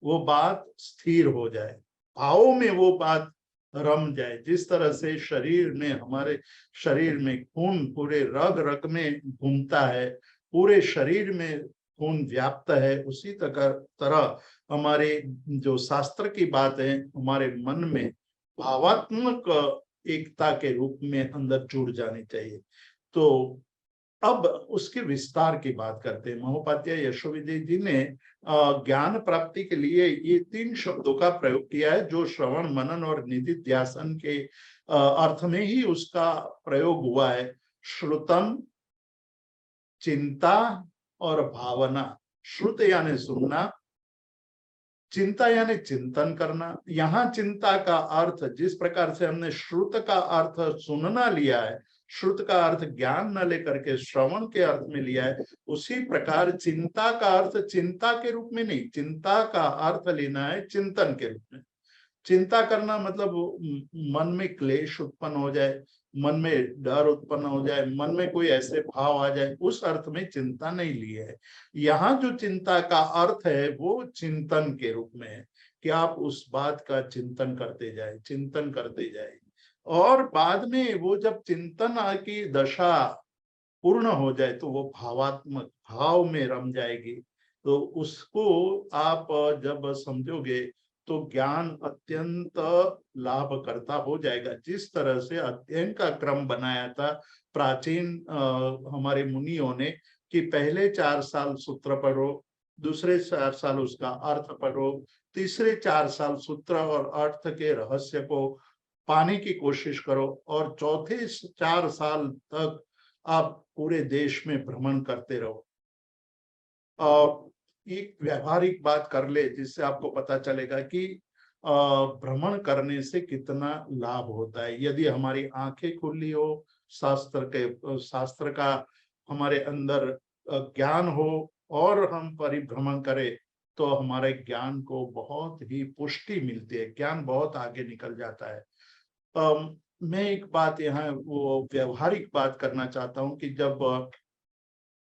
वो बात स्थिर हो जाए, भावों में वो बात रम जाए। जिस तरह से शरीर में, हमारे शरीर में खून पूरे रग रग में घूमता है, पूरे शरीर में खून व्याप्त है, उसी तरह हमारे जो शास्त्र की बात है हमारे मन में भावात्मक एकता के रूप में अंदर जुड़ जानी चाहिए। तो अब उसके विस्तार की बात करते हैं। महोपाध्याय यशोविजय जी ने ज्ञान प्राप्ति के लिए ये 3 शब्दों का प्रयोग किया है, जो श्रवण, मनन और निधिध्यासन के अर्थ में ही उसका प्रयोग हुआ है। श्रुतम, चिंता और भावना। श्रुत यानी सुनना, चिंता यानी चिंतन करना। यहाँ चिंता का अर्थ, जिस प्रकार से हमने श्रुत का अर्थ सुनना लिया है, श्रुत का अर्थ ज्ञान न लेकर के श्रवण के अर्थ में लिया है, उसी प्रकार चिंता का अर्थ चिंता के रूप में नहीं, चिंता का अर्थ लेना है चिंतन के रूप में। चिंता करना मतलब मन में क्लेश उत्पन्न हो जाए, मन में डर उत्पन्न हो जाए, मन में कोई ऐसे भाव आ जाए, उस अर्थ में चिंता नहीं ली है। यहाँ जो चिंता का अर्थ है वो चिंतन के रूप में है कि आप उस बात का चिंतन करते जाए, चिंतन करते जाए, और बाद में वो जब चिंतन की दशा पूर्ण हो जाए तो वो भावात्मक भाव में रम जाएगी। तो उसको आप जब समझोगे तो ज्ञान अत्यंत लाभकर्ता हो जाएगा। जिस तरह से अध्ययन का क्रम बनाया था प्राचीन हमारे मुनियों ने कि पहले 4 साल सूत्र पढ़ो, दूसरे 4 साल उसका अर्थ पढ़ो, तीसरे 4 साल सूत्र और अर्थ के रहस्य को पाने की कोशिश करो, और चौथे 4 साल तक आप पूरे देश में भ्रमण करते रहो। एक व्यवहारिक बात कर ले जिससे आपको पता चलेगा कि भ्रमण करने से कितना लाभ होता है। यदि हमारी आंखें खुली हो, शास्त्र का हमारे अंदर ज्ञान हो और हम परिभ्रमण करें तो हमारे ज्ञान को बहुत ही पुष्टि मिलती है, ज्ञान बहुत आगे निकल जाता है। मैं एक बात यहाँ वो व्यवहारिक बात करना चाहता हूँ कि जब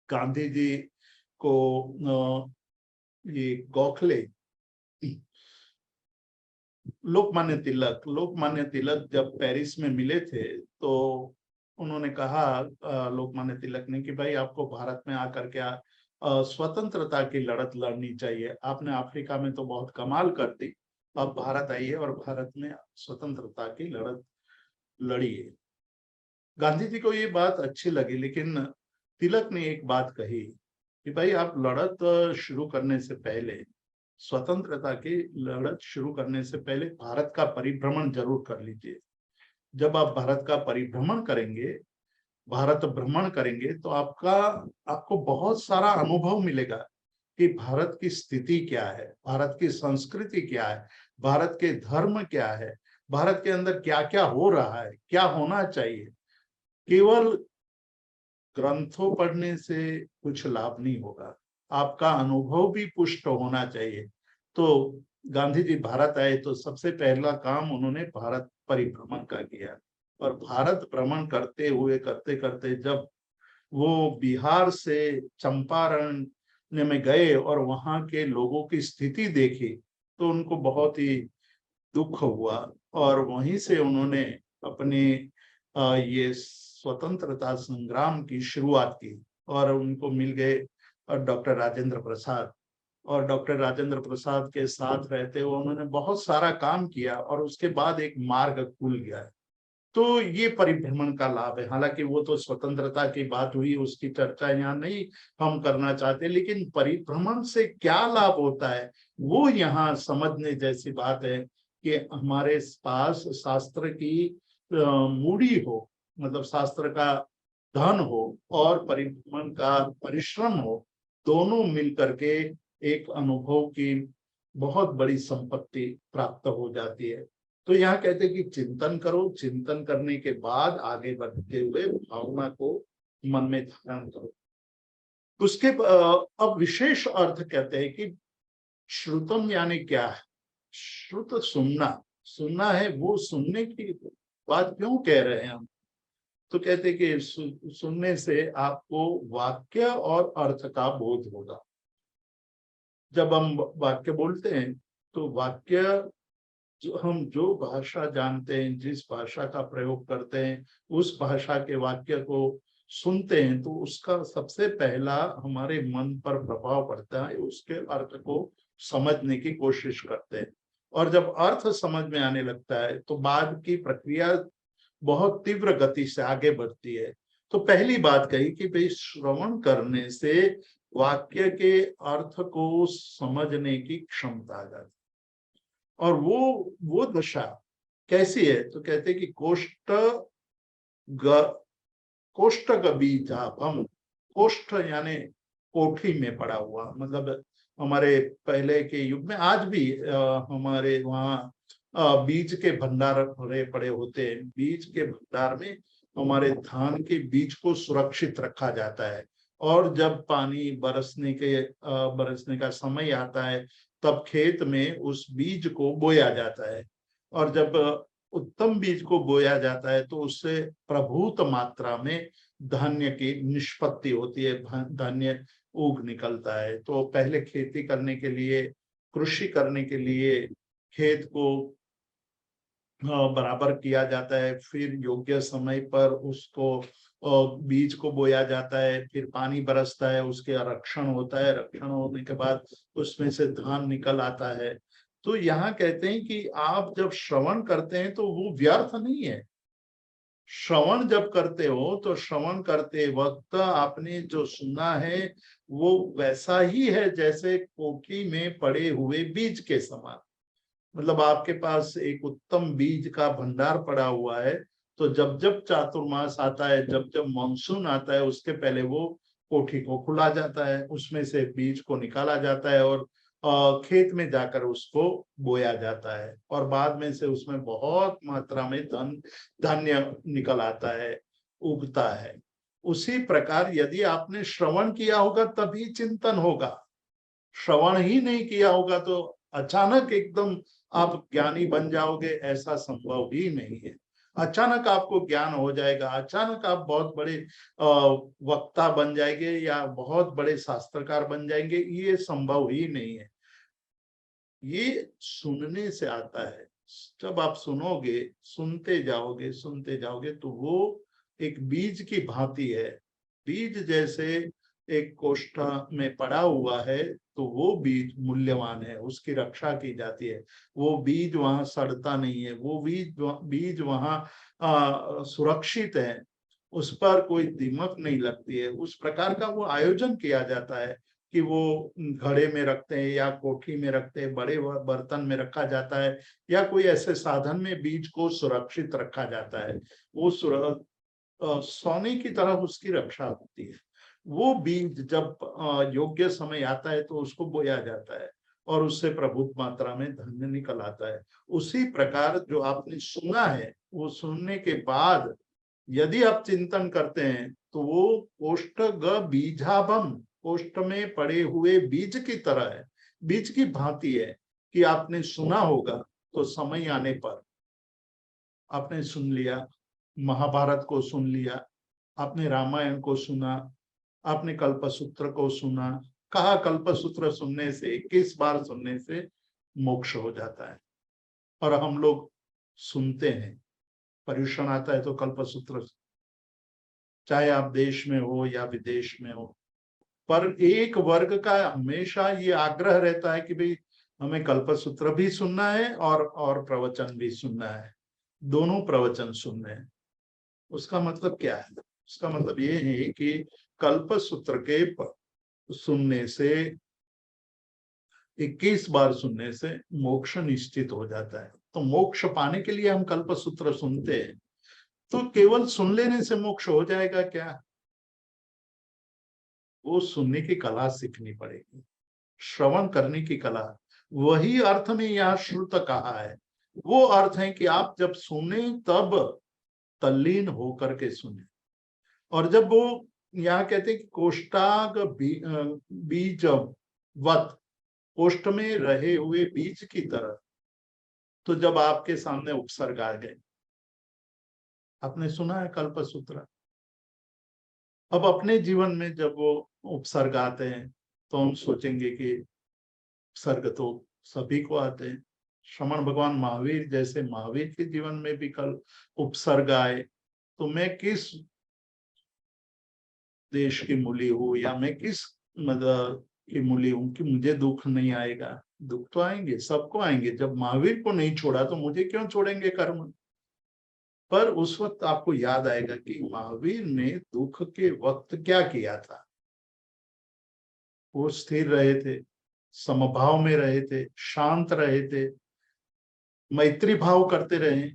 गांधी जी को ये गोखले लोकमान्य तिलक जब पेरिस में मिले थे तो उन्होंने कहा लोकमान्य तिलक ने कि भाई आपको भारत में आकर के स्वतंत्रता की लड़त लड़नी चाहिए। आपने अफ्रीका में तो बहुत कमाल कर दी, अब भारत आइए और भारत में स्वतंत्रता की लड़त लड़िए। गांधी जी को ये बात अच्छी लगी, लेकिन तिलक ने एक बात कही कि भाई आप लड़त शुरू करने से पहले, स्वतंत्रता की लड़त शुरू करने से पहले भारत का परिभ्रमण जरूर कर लीजिए। जब आप भारत का परिभ्रमण करेंगे, भारत भ्रमण करेंगे तो आपको बहुत सारा अनुभव मिलेगा कि भारत की स्थिति क्या है, भारत की संस्कृति क्या है, भारत के धर्म क्या है, भारत के अंदर क्या क्या हो रहा है, क्या होना चाहिए। केवल ग्रंथों पढ़ने से कुछ लाभ नहीं होगा, आपका अनुभव भी पुष्ट होना चाहिए। तो गांधी जी भारत आए तो सबसे पहला काम उन्होंने भारत परिभ्रमण का किया, और भारत भ्रमण करते हुए करते करते जब वो बिहार से चंपारण में गए और वहां के लोगों की स्थिति देखी तो उनको बहुत ही दुख हुआ, और वहीं से उन्होंने अपने ये स्वतंत्रता संग्राम की शुरुआत की, और उनको मिल गए डॉक्टर राजेंद्र प्रसाद, और डॉक्टर राजेंद्र प्रसाद के साथ रहते हुए उन्होंने बहुत सारा काम किया, और उसके बाद एक मार्ग खुल गया है। तो ये परिभ्रमण का लाभ है। हालांकि वो तो स्वतंत्रता की बात हुई, उसकी चर्चा यहाँ नहीं हम करना चाहते, लेकिन परिभ्रमण से क्या लाभ होता है वो यहाँ समझने जैसी बात है कि हमारे पास शास्त्र की मूड़ी हो, मतलब शास्त्र का धन हो और परिभ्रमण का परिश्रम हो, दोनों मिलकर के एक अनुभव की बहुत बड़ी संपत्ति प्राप्त हो जाती है। तो यहाँ कहते हैं कि चिंतन करो, चिंतन करने के बाद आगे बढ़ते हुए भावना को मन में धारण करो। उसके अब विशेष अर्थ कहते हैं कि श्रुतम यानी क्या है। श्रुत सुनना, सुनना है, वो सुनने की बात क्यों कह रहे हैं हम, तो कहते हैं कि सुनने से आपको वाक्य और अर्थ का बोध होगा। जब हम वाक्य बोलते हैं तो वाक्य हम जो भाषा जानते हैं, जिस भाषा का प्रयोग करते हैं, उस भाषा के वाक्य को सुनते हैं तो उसका सबसे पहला हमारे मन पर प्रभाव पड़ता है, उसके अर्थ को समझने की कोशिश करते हैं, और जब अर्थ समझ में आने लगता है तो बाद की प्रक्रिया बहुत तीव्र गति से आगे बढ़ती है। तो पहली बात कही कि भाई श्रवण करने से वाक्य के अर्थ को समझने की क्षमता आ जाती, और वो दशा कैसी है, तो कहते हैं कि कोष्ठ बीजाभम, कोष्ठ यानी कोठी में पड़ा हुआ, मतलब हमारे पहले के युग में आज भी हमारे वहाँ बीज के भंडार भरे पड़े होते हैं। बीज के भंडार में हमारे धान के बीज को सुरक्षित रखा जाता है। और जब पानी बरसने का समय आता है तब खेत में उस बीज को बोया जाता है। और जब उत्तम बीज को बोया जाता है तो उससे प्रभूत मात्रा में धान्य की निष्पत्ति होती है, धान्य उग निकलता है। तो पहले खेती करने के लिए, कृषि करने के लिए खेत को बराबर किया जाता है, फिर योग्य समय पर उसको बीज को बोया जाता है, फिर पानी बरसता है, उसके रक्षण होता है, रक्षण होने के बाद उसमें से धान निकल आता है। तो यहाँ कहते हैं कि आप जब श्रवण करते हैं तो वो व्यर्थ नहीं है। श्रवण जब करते हो तो श्रवण करते वक्त आपने जो सुना है वो वैसा ही है जैसे कोठी में पड़े हुए बीज के समान। मतलब आपके पास एक उत्तम बीज का भंडार पड़ा हुआ है, तो जब जब चातुर्मास आता है, जब जब मानसून आता है, उसके पहले वो कोठी को खुला जाता है, उसमें से बीज को निकाला जाता है और खेत में जाकर उसको बोया जाता है, और बाद में से उसमें बहुत मात्रा में धान्य निकल आता है, उगता है। उसी प्रकार यदि आपने श्रवण किया होगा तभी चिंतन होगा। श्रवण ही नहीं किया होगा तो अचानक एकदम आप ज्ञानी बन जाओगे, ऐसा संभव ही नहीं है। अचानक आपको ज्ञान हो जाएगा, अचानक आप बहुत बड़े वक्ता बन जाएंगे या बहुत बड़े शास्त्रकार बन जाएंगे, ये संभव ही नहीं है। ये सुनने से आता है। जब आप सुनोगे, सुनते जाओगे तो वो एक बीज की भांति है। बीज जैसे एक कोष्ठा में पड़ा हुआ है तो वो बीज मूल्यवान है, उसकी रक्षा की जाती है। वो बीज वहां सड़ता नहीं है, वो बीज वहां सुरक्षित है, उस पर कोई दीमक नहीं लगती है। उस प्रकार का वो आयोजन किया जाता है कि वो घड़े में रखते हैं या कोठी में रखते हैं, बड़े बर्तन में रखा जाता है, या कोई ऐसे साधन में बीज को सुरक्षित रखा जाता है। वो सोने की तरह उसकी रक्षा होती है। वो बीज जब योग्य समय आता है तो उसको बोया जाता है और उससे प्रभुत मात्रा में धन्य निकल आता है। उसी प्रकार जो आपने सुना है, वो सुनने के बाद यदि आप चिंतन करते हैं तो वो कोष्ठ ग बीजाभम, कोष्ठ में पड़े हुए बीज की तरह है, बीज की भांति है कि आपने सुना होगा तो समय आने पर आपने सुन लिया, महाभारत को सुन लिया, आपने रामायण को सुना, आपने कल्पसूत्र को सुना। कहा कल्पसूत्र सुनने से, 21 बार सुनने से मोक्ष हो जाता है। और हम लोग सुनते हैं, पर्यूषण आता है तो कल्पसूत्र, चाहे आप देश में हो या विदेश में हो, पर एक वर्ग का हमेशा ये आग्रह रहता है कि भाई हमें कल्पसूत्र भी सुनना है और प्रवचन भी सुनना है, दोनों प्रवचन सुनने हैं। उसका मतलब क्या है? उसका मतलब ये है कि कल्पसूत्र के सुनने से, 21 बार सुनने से मोक्ष निश्चित हो जाता है। तो मोक्ष पाने के लिए हम कल्पसूत्र सुनते हैं। तो केवल सुन लेने से मोक्ष हो जाएगा क्या? वो सुनने की कला सीखनी पड़ेगी, श्रवण करने की कला। वही अर्थ में यहाँ श्रुत कहा है। वो अर्थ है कि आप जब सुने तब तल्लीन होकर के सुने। और जब वो यहाँ कहते हैं कि कोष्ठाग बीज वत, कोष्ठ में रहे हुए बीज की तरह, तो जब आपके सामने उपसर्ग आ गए, आपने सुना है कल्पसूत्र, अब अपने जीवन में जब वो उपसर्ग आते हैं तो हम सोचेंगे कि उपसर्ग तो सभी को आते हैं। श्रमण भगवान महावीर जैसे महावीर के जीवन में भी कल उपसर्ग आए, तो मैं किस देश की मूली हूँ या मैं किस मतलब की मूली हूँ कि मुझे दुख नहीं आएगा? दुख तो आएंगे, सबको आएंगे। जब महावीर को नहीं छोड़ा तो मुझे क्यों छोड़ेंगे कर्म? पर उस वक्त आपको याद आएगा कि महावीर ने दुख के वक्त क्या किया था। वो स्थिर रहे थे, समभाव में रहे थे, शांत रहे थे, मैत्री भाव करते रहे,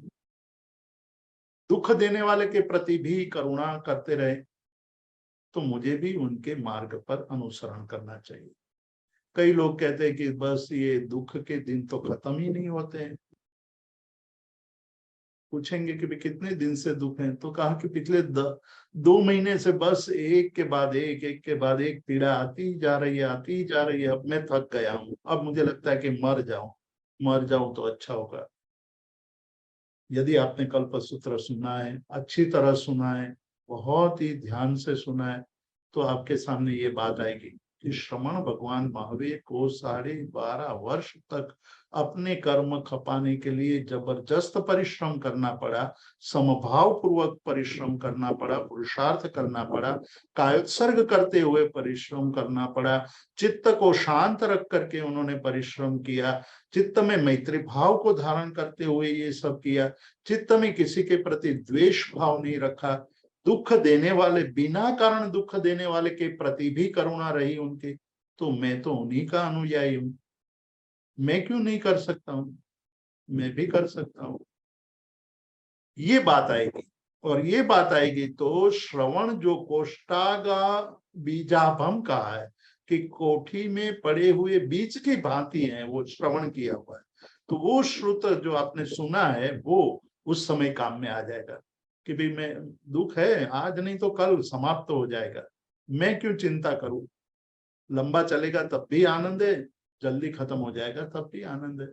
दुख देने वाले के प्रति भी करुणा करते रहे। तो मुझे भी उनके मार्ग पर अनुसरण करना चाहिए। कई लोग कहते हैं कि बस ये दुख के दिन तो खत्म ही नहीं होते हैं। पूछेंगे कि भी कितने दिन से दुख है, तो कहा कि पिछले 2 महीने से बस एक के बाद एक पीड़ा आती जा रही है, आती जा रही है। अब मैं थक गया हूँ, अब मुझे लगता है कि मर जाऊं तो अच्छा होगा। यदि आपने कल्पसूत्र सुना है, अच्छी तरह सुना है, बहुत ही ध्यान से सुना है, तो आपके सामने ये बात आएगी कि श्रवण भगवान महावीर को 12.5 वर्ष तक अपने कर्म खपाने के लिए जबरदस्त परिश्रम करना पड़ा, समभाव पूर्वक परिश्रम करना पड़ा, पुरुषार्थ करना पड़ा, कायोत्सर्ग करते हुए परिश्रम करना पड़ा, चित्त को शांत रख करके उन्होंने परिश्रम किया, चित्त में मैत्री भाव को धारण करते हुए ये सब किया, चित्त में किसी के प्रति द्वेष भाव नहीं रखा, दुख देने वाले, बिना कारण दुख देने वाले के प्रति भी करुणा रही उनकी। तो मैं तो उन्हीं का अनुयायी हूं, मैं क्यों नहीं कर सकता हूं? मैं भी कर सकता हूं। ये बात आएगी, और ये बात आएगी तो श्रवण जो कोष्ठागा बीजाभम कहा है कि कोठी में पड़े हुए बीज की भांति है, वो श्रवण किया हुआ है। तो वो श्रुत जो आपने सुना है वो उस समय काम में आ जाएगा कि भाई मैं, दुख है आज नहीं तो कल समाप्त हो जाएगा, मैं क्यों चिंता करूं, लंबा चलेगा तब भी आनंद है, जल्दी खत्म हो जाएगा तब भी आनंद है।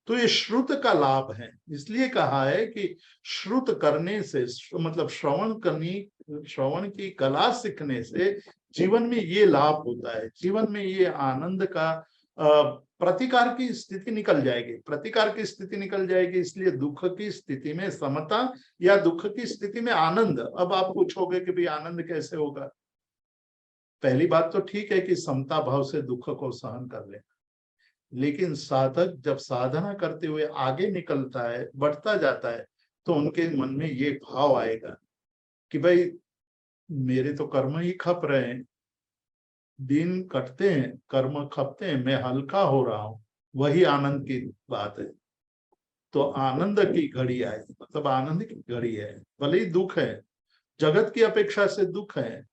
तो ये श्रुत का लाभ है, इसलिए कहा है कि श्रुत करने से, मतलब श्रवण की कला सीखने से जीवन में ये लाभ होता है, जीवन में ये आनंद का प्रतिकार की स्थिति निकल जाएगी, प्रतिकार की स्थिति निकल जाएगी। इसलिए दुख की स्थिति में समता या दुख की स्थिति में आनंद। अब आप पूछोगे कि भाई आनंद कैसे होगा? पहली बात तो ठीक है कि समता भाव से दुख को सहन कर ले, लेकिन साधक जब साधना करते हुए आगे निकलता है, बढ़ता जाता है, तो उनके मन में ये भाव आएगा कि भाई मेरे तो कर्म ही खप रहे हैं, दिन कटते हैं, कर्म खपते हैं, मैं हल्का हो रहा हूं, वही आनंद की बात है। तो आनंद की घड़ी आई, मतलब आनंद की घड़ी है, भले ही दुख है, जगत की अपेक्षा से दुख है।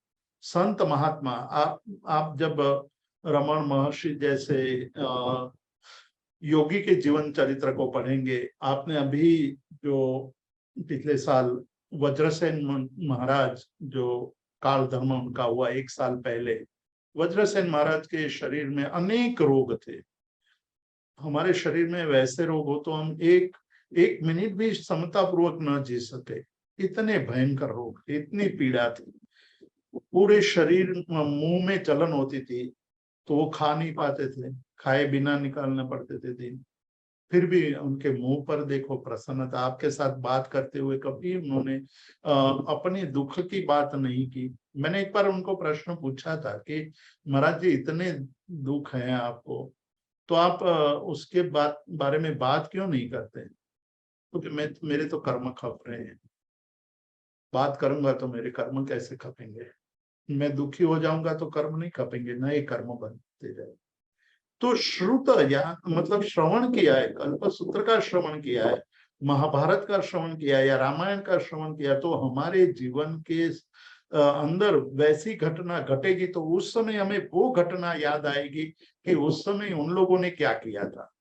संत महात्मा, आप जब रमन महर्षि जैसे योगी के जीवन चरित्र को पढ़ेंगे, आपने अभी जो पिछले साल वज्रसेन महाराज, जो काल धर्म उनका हुआ 1 साल पहले, वज्रसेन महाराज के शरीर में अनेक रोग थे। हमारे शरीर में वैसे रोग हो तो हम एक मिनट भी समता पूर्वक न जी सके, इतने भयंकर रोग, इतनी पीड़ा थी, पूरे शरीर, मुंह में जलन होती थी, तो वो खा नहीं पाते थे, खाए बिना निकालना पड़ते थे दिन। फिर भी उनके मुंह पर देखो प्रसन्नता, आपके साथ बात करते हुए कभी उन्होंने अपने दुख की बात नहीं की। मैंने एक बार उनको प्रश्न पूछा था कि महाराज जी इतने दुख हैं आपको, तो आप उसके बारे में बात क्यों नहीं करते? क्योंकि मेरे तो कर्म खप रहे हैं, बात करूंगा तो मेरे कर्म कैसे खपेंगे? मैं दुखी हो जाऊंगा तो कर्म नहीं खपेंगे, नए कर्म बनते जाए। तो श्रुत या मतलब श्रवण किया है, कल्पसूत्र का श्रवण किया है, महाभारत का श्रवण किया है या रामायण का श्रवण किया, तो हमारे जीवन के अंदर वैसी घटना घटेगी तो उस समय हमें वो घटना याद आएगी कि उस समय उन लोगों ने क्या किया था।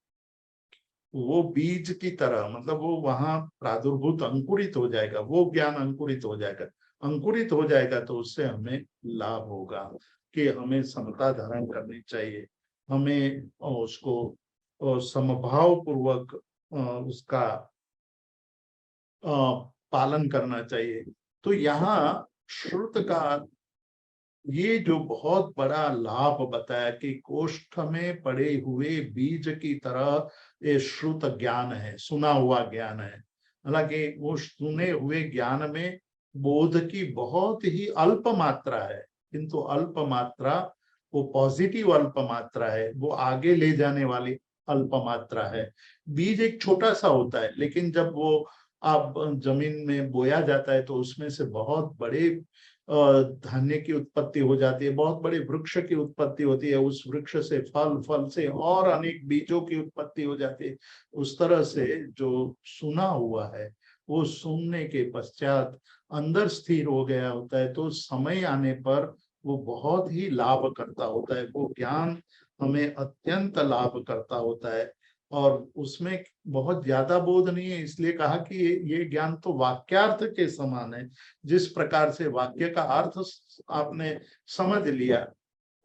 वो बीज की तरह, मतलब वो वहां प्रादुर्भूत अंकुरित हो जाएगा, वो ज्ञान अंकुरित हो जाएगा। अंकुरित हो जाएगा तो उससे हमें लाभ होगा कि हमें समता धारण करनी चाहिए, हमें उसको समभाव पूर्वक उसका पालन करना चाहिए। तो यहाँ श्रुत का ये जो बहुत बड़ा लाभ बताया कि कोष्ठ में पड़े हुए बीज की तरह ये श्रुत ज्ञान है, सुना हुआ ज्ञान है। हालांकि वो सुने हुए ज्ञान में बोध की बहुत ही अल्प मात्रा है, किंतु अल्प मात्रा वो पॉजिटिव अल्प मात्रा है, वो आगे ले जाने वाली अल्प मात्रा है। बीज एक छोटा सा होता है, लेकिन जब वो आप जमीन में बोया जाता है तो उसमें से बहुत बड़े धान्य की उत्पत्ति हो जाती है, बहुत बड़े वृक्ष की उत्पत्ति होती है, उस वृक्ष से फल, फल से और अनेक बीजों की उत्पत्ति हो जाती है। उस तरह से जो सुना हुआ है वो सुनने के पश्चात अंदर स्थिर हो गया होता है, तो समय आने पर वो बहुत ही लाभ करता होता है, वो ज्ञान हमें अत्यंत लाभ करता होता है। और उसमें बहुत ज्यादा बोध नहीं है, इसलिए कहा कि ये ज्ञान तो वाक्यार्थ के समान है। जिस प्रकार से वाक्य का अर्थ आपने समझ लिया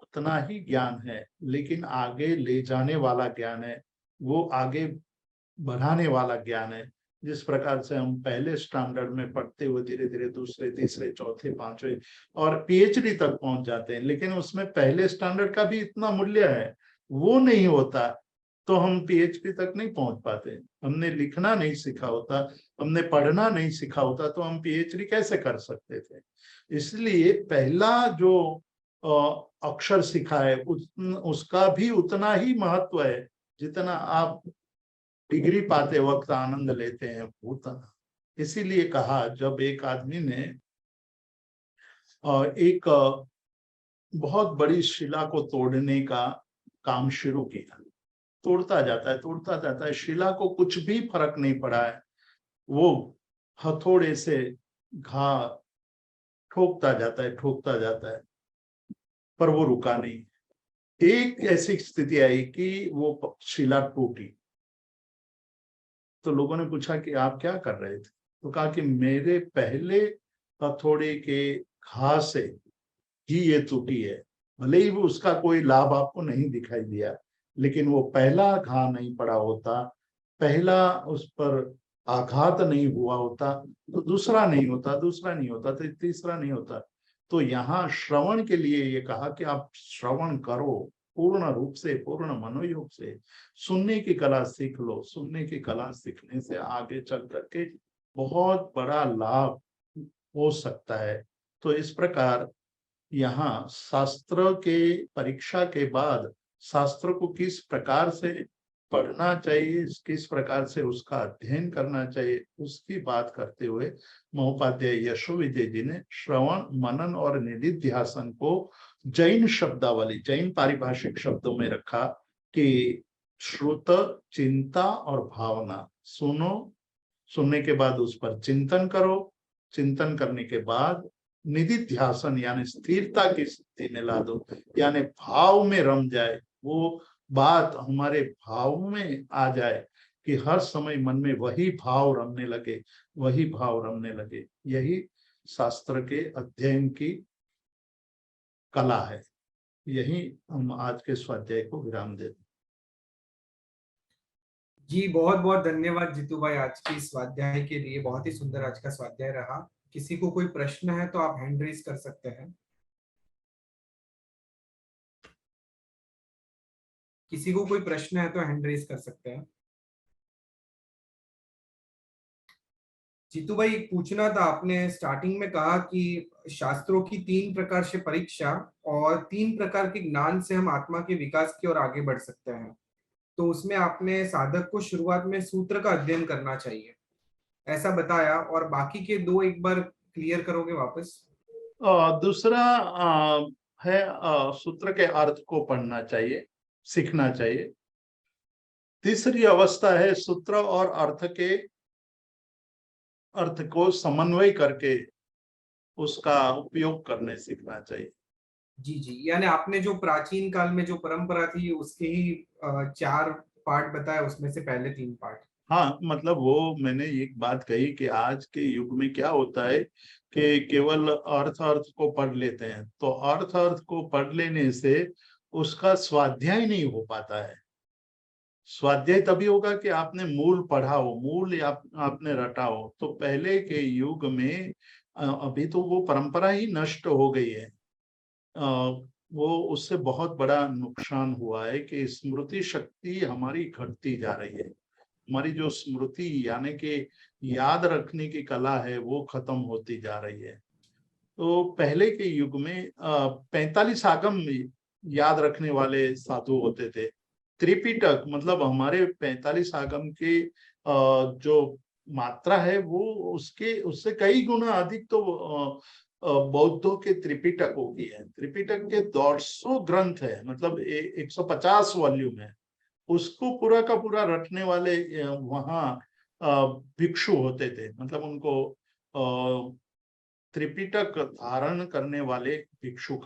उतना ही ज्ञान है, लेकिन आगे ले जाने वाला ज्ञान है, वो आगे बढ़ाने वाला ज्ञान है। जिस प्रकार से हम पहले स्टैंडर्ड में पढ़ते हुए धीरे धीरे दूसरे तीसरे चौथे पांचवे और पीएचडी तक पहुंच जाते हैं, लेकिन उसमें पहले स्टैंडर्ड का भी इतना मूल्य है, वो नहीं होता तो हम पीएचडी तक नहीं पहुंच पाते। हमने लिखना नहीं सीखा होता, हमने पढ़ना नहीं सीखा होता, तो हम पीएचडी कैसे कर सकते थे। इसलिए पहला जो अक्षर सीखा है उसका भी उतना ही महत्व है जितना आप डिग्री पाते वक्त आनंद लेते हैं उतना। इसीलिए कहा, जब एक आदमी ने एक बहुत बड़ी शिला को तोड़ने का काम शुरू किया, तोड़ता जाता है, शिला को कुछ भी फर्क नहीं पड़ा है, वो हथौड़े से घा ठोकता जाता है, पर वो रुका नहीं। एक ऐसी स्थिति आई कि वो शिला टूटी। तो लोगों ने पूछा कि आप क्या कर रहे थे, तो कहा कि मेरे पहले हथौड़े के घा से ही ये टूटी है। भले ही वो उसका कोई लाभ आपको नहीं दिखाई दिया, लेकिन वो पहला घा नहीं पड़ा होता, पहला उस पर आघात नहीं हुआ होता तो दूसरा नहीं होता, तो तीसरा नहीं होता। तो यहाँ श्रवण के लिए ये कहा कि आप श्रवण करो पूर्ण रूप से, पूर्ण मनोयोग से, सुनने की कला सीख लो। सुनने की कला सीखने से आगे चल करके बहुत बड़ा लाभ हो सकता है। तो इस प्रकार यहाँ शास्त्र के परीक्षा के बाद शास्त्र को किस प्रकार से पढ़ना चाहिए, किस प्रकार से उसका अध्ययन करना चाहिए, उसकी बात करते हुए महोपाध्याय यशोविजय जी ने श्रवण मनन और निधिध्यासन को जैन शब्दावली, जैन पारिभाषिक शब्दों में रखा कि श्रुत, चिंता और भावना। सुनो, सुनने के बाद उस पर चिंतन करो, चिंतन करने के बाद निधिध्यासन यानी स्थिरता की स्थिति में ला दो, यानी भाव में रम जाए, वो बात हमारे भाव में आ जाए कि हर समय मन में वही भाव रमने लगे, वही भाव रमने लगे। यही शास्त्र के अध्ययन की कला है। यही हम आज के स्वाध्याय को विराम देते। जी बहुत बहुत धन्यवाद जीतू भाई आज की स्वाध्याय के लिए। बहुत ही सुंदर आज का स्वाध्याय रहा। किसी को कोई प्रश्न है तो आप हैंड रेज कर सकते हैं। किसी को कोई प्रश्न है तो हैंड रेज कर सकते हैं। जीतू भाई पूछना था, आपने स्टार्टिंग में कहा कि शास्त्रों की 3 प्रकार से परीक्षा और 3 प्रकार के ज्ञान से हम आत्मा के विकास की ओर आगे बढ़ सकते हैं। तो उसमें आपने साधक को शुरुआत में सूत्र का अध्ययन करना चाहिए ऐसा बताया, और बाकी के 2 एक बार क्लियर करोगे वापस? दूसरा है सूत्र के अर्थ को पढ़ना चाहिए, सीखना चाहिए। तीसरी अवस्था है सूत्र और अर्थ को समन्वय करके उसका उपयोग करने सीखना चाहिए। जी जी, यानी आपने जो प्राचीन काल में जो परंपरा थी उसके ही 4 पार्ट बताया, उसमें से पहले 3 पार्ट। हाँ, मतलब वो मैंने एक बात कही कि आज के युग में क्या होता है कि केवल अर्थ को पढ़ लेते हैं, तो अर्थ को पढ़ लेने से उसका स्वाध्याय नहीं हो पाता है। स्वाध्याय तभी होगा कि आपने मूल पढ़ा हो, मूल आपने रटा हो। तो पहले के युग में अभी तो वो परंपरा ही नष्ट हो गई है। वो उससे बहुत बड़ा नुकसान हुआ है कि स्मृति शक्ति हमारी घटती जा रही है। हमारी जो स्मृति यानी कि याद रखने की कला है वो खत्म होती जा रही है। तो पहले के युग में 45 आगम याद रखने वाले साधु होते थे। त्रिपिटक मतलब हमारे 45 आगम के जो मात्रा है वो उससे कई गुना अधिक तो बौद्धों के त्रिपिटकों की है। त्रिपिटक के 150 ग्रंथ है, मतलब 150 वॉल्यूम है। उसको पूरा का पूरा रटने वाले वहाँ भिक्षु होते थे, मतलब उनको त्रिपिटक धारण करने वाले भिक्षु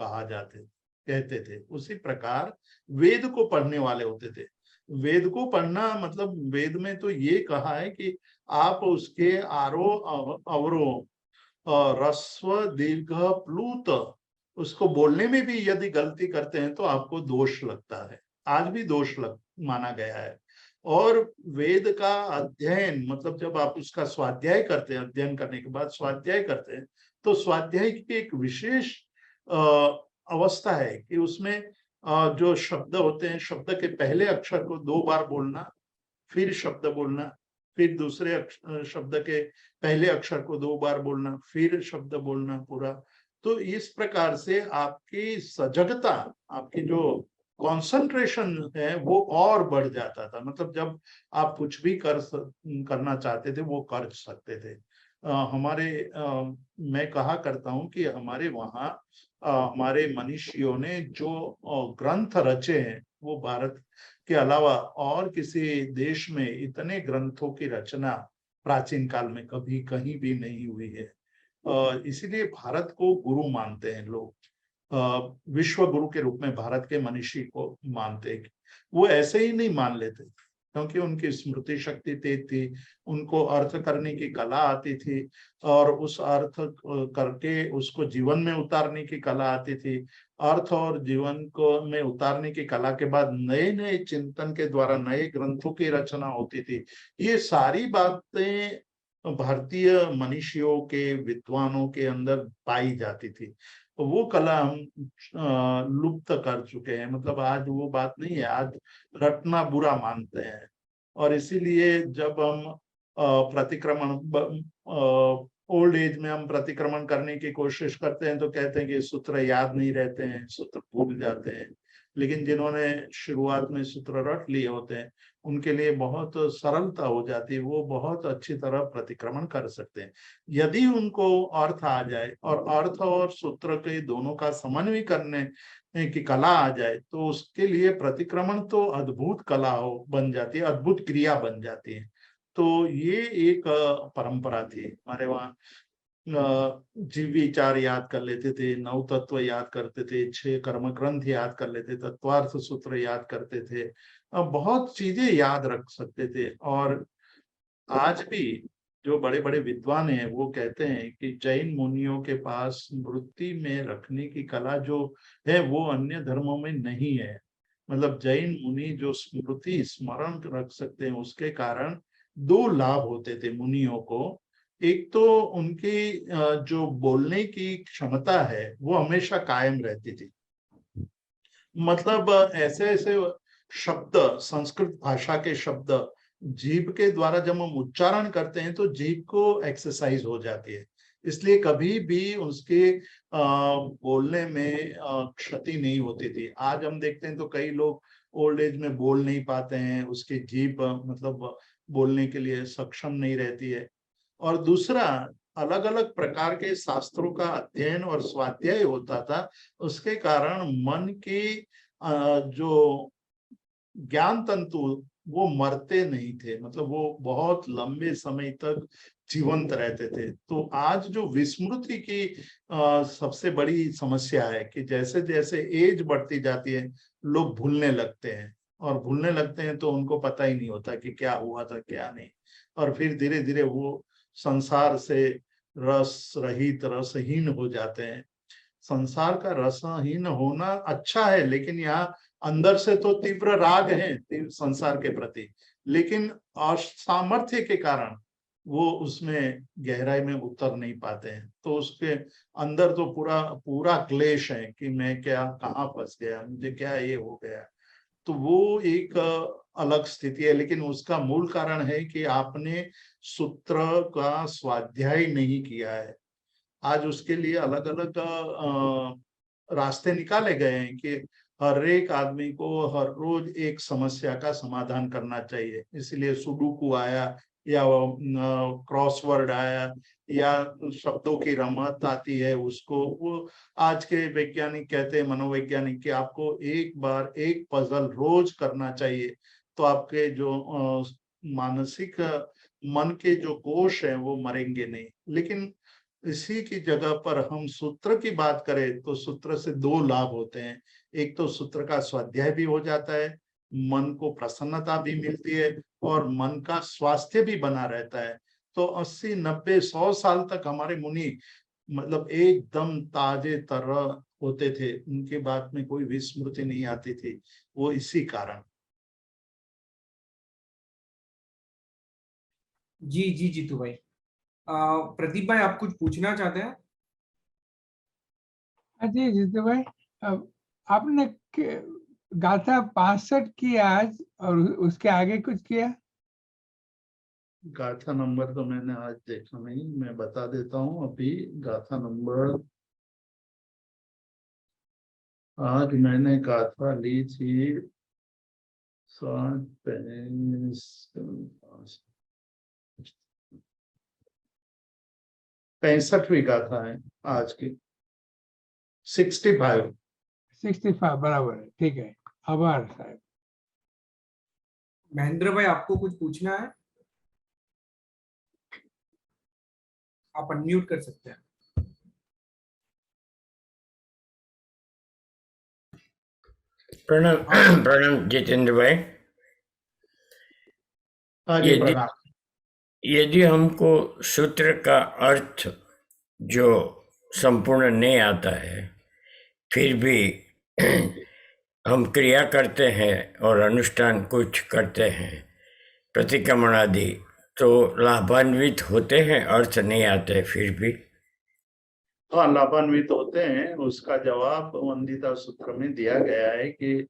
कहते थे। उसी प्रकार वेद को पढ़ने वाले होते थे। वेद को पढ़ना मतलब वेद में तो ये कहा है कि आप उसके अवरोह ह्रस्व दीर्घ प्लूत उसको बोलने में भी यदि गलती करते हैं तो आपको दोष लगता है। आज भी दोष लग माना गया है। और वेद का अध्ययन मतलब जब आप उसका स्वाध्याय करते हैं, अध्ययन करने के बाद स्वाध्याय करते हैं, तो स्वाध्याय की एक विशेष अवस्था है कि उसमें जो शब्द होते हैं, शब्द के पहले अक्षर को 2 बार बोलना, फिर शब्द बोलना, फिर दूसरे शब्द के पहले अक्षर को 2 बार बोलना, फिर शब्द बोलना पूरा। तो इस प्रकार से आपकी सजगता, आपकी जो कंसंट्रेशन है वो और बढ़ जाता था। मतलब जब आप कुछ भी करना चाहते थे वो कर सकते थे। हमारे मैं कहा करता हूँ कि हमारे वहाँ हमारे मनीषियों ने जो ग्रंथ रचे हैं वो भारत के अलावा और किसी देश में इतने ग्रंथों की रचना प्राचीन काल में कभी कहीं भी नहीं हुई है। इसीलिए भारत को गुरु मानते हैं लोग। विश्व गुरु के रूप में भारत के मनीषी को मानते हैं। वो ऐसे ही नहीं मान लेते क्योंकि उनकी स्मृति शक्ति तेज थी, उनको अर्थ करने की कला आती थी और उस अर्थ करके उसको जीवन में उतारने की कला आती थी। अर्थ और जीवन को में उतारने की कला के बाद नए नए चिंतन के द्वारा नए ग्रंथों की रचना होती थी। ये सारी बातें भारतीय मनीषियों के विद्वानों के अंदर पाई जाती थी। तो वो कला हम लुप्त कर चुके हैं। मतलब आज वो बात नहीं है, आज रटना बुरा मानते हैं। और इसीलिए जब हम प्रतिक्रमण ओल्ड एज में हम प्रतिक्रमण करने की कोशिश करते हैं तो कहते हैं कि सूत्र याद नहीं रहते हैं, सूत्र भूल जाते हैं। लेकिन जिन्होंने शुरुआत में सूत्र रट लिए होते हैं उनके लिए बहुत सरलता हो जाती है, वो बहुत अच्छी तरह प्रतिक्रमण कर सकते हैं यदि उनको अर्थ आ जाए। और अर्थ और सूत्र के दोनों का समन्वय करने की कला आ जाए तो उसके लिए प्रतिक्रमण तो अद्भुत कला हो बन जाती है, अद्भुत क्रिया बन जाती है। तो ये एक परंपरा थी हमारे वहाँ। जीव विचार याद कर लेते थे, 9 तत्व याद करते थे, 6 कर्म ग्रंथ याद कर लेते, तत्वार्थ सूत्र याद करते थे, बहुत चीजें याद रख सकते थे। और आज भी जो बड़े बड़े विद्वान हैं वो कहते हैं कि जैन मुनियों के पास स्मृति में रखने की कला जो है वो अन्य धर्मों में नहीं है। मतलब जैन मुनि जो स्मृति स्मरण रख सकते हैं उसके कारण 2 लाभ होते थे मुनियों को। एक तो उनकी जो बोलने की क्षमता है वो हमेशा कायम रहती थी। मतलब ऐसे ऐसे शब्द, संस्कृत भाषा के शब्द जीभ के द्वारा जब हम उच्चारण करते हैं तो जीभ को एक्सरसाइज हो जाती है, इसलिए कभी भी उसके बोलने में क्षति नहीं होती थी। आज हम देखते हैं तो कई लोग ओल्ड एज में बोल नहीं पाते हैं, उसकी जीभ मतलब बोलने के लिए सक्षम नहीं रहती है। और दूसरा, अलग अलग प्रकार के शास्त्रों का अध्ययन और स्वाध्याय होता था, उसके कारण मन की जो ज्ञान तंतु वो मरते नहीं थे, मतलब वो बहुत लंबे समय तक जीवंत रहते थे। तो आज जो विस्मृति की सबसे बड़ी समस्या है कि जैसे जैसे एज बढ़ती जाती है लोग भूलने लगते हैं, और भूलने लगते हैं तो उनको पता ही नहीं होता कि क्या हुआ था क्या नहीं। और फिर धीरे धीरे वो संसार से रस रहित, रसहीन हो जाते हैं। संसार का रसहीन होना अच्छा है, लेकिन यहाँ अंदर से तो तीव्र राग है संसार के प्रति, लेकिन असामर्थ्य के कारण वो उसमें गहराई में उतर नहीं पाते हैं। तो उसके अंदर तो पूरा पूरा क्लेश है कि मैं क्या कहाँ फंस गया, मुझे क्या ये हो गया। तो वो एक अलग स्थिति है, लेकिन उसका मूल कारण है कि आपने सूत्र का स्वाध्याय नहीं किया है। आज उसके लिए अलग अलग रास्ते निकाले गए हैं कि हर एक आदमी को हर रोज एक समस्या का समाधान करना चाहिए। इसलिए सुडोकू आया, या क्रॉसवर्ड आया, या शब्दों की रमत आती है, उसको वो आज के वैज्ञानिक कहते हैं, मनोवैज्ञानिक, कि आपको एक बार एक पजल रोज करना चाहिए तो आपके जो मानसिक मन के जो कोश हैं वो मरेंगे नहीं। लेकिन इसी की जगह पर हम सूत्र की बात करें तो सूत्र से 2 लाभ होते हैं। एक तो सूत्र का स्वाध्याय भी हो जाता है, मन को प्रसन्नता भी मिलती है और मन का स्वास्थ्य भी बना रहता है। तो 80, 90, 100 साल तक हमारे मुनि मतलब एकदम ताजे तरह होते थे, उनके बात में कोई विस्मृति नहीं आती थी, वो इसी कारण। जी जी जीतू भाई। प्रदीप भाई, आप कुछ पूछना चाहते हैं? जी जीतू भाई, अब आपने गाथा 65 की आज, और उसके आगे कुछ किया? गाथा नंबर तो मैंने आज देखा नहीं, मैं बता देता हूँ अभी। गाथा नंबर आज मैंने गाथा ली थी 65वीं गाथा है आज की, 65। 65 बराबर है, ठीक है। आभार साहब। महेंद्र भाई, आपको कुछ पूछना है? आप अनम्यूट कर सकते हैं। प्रणाम प्रणाम जितेंद्र भाई। हाँ जी, यदि प्रणाम। यदि हमको सूत्र का अर्थ जो संपूर्ण नहीं आता है, फिर भी हम क्रिया करते हैं और अनुष्ठान कुछ करते हैं, प्रतिक्रमण आदि, तो लाभान्वित होते हैं, अर्थ नहीं आते फिर भी? हाँ, लाभान्वित होते हैं। उसका जवाब वंदिता सूत्र में दिया गया है कि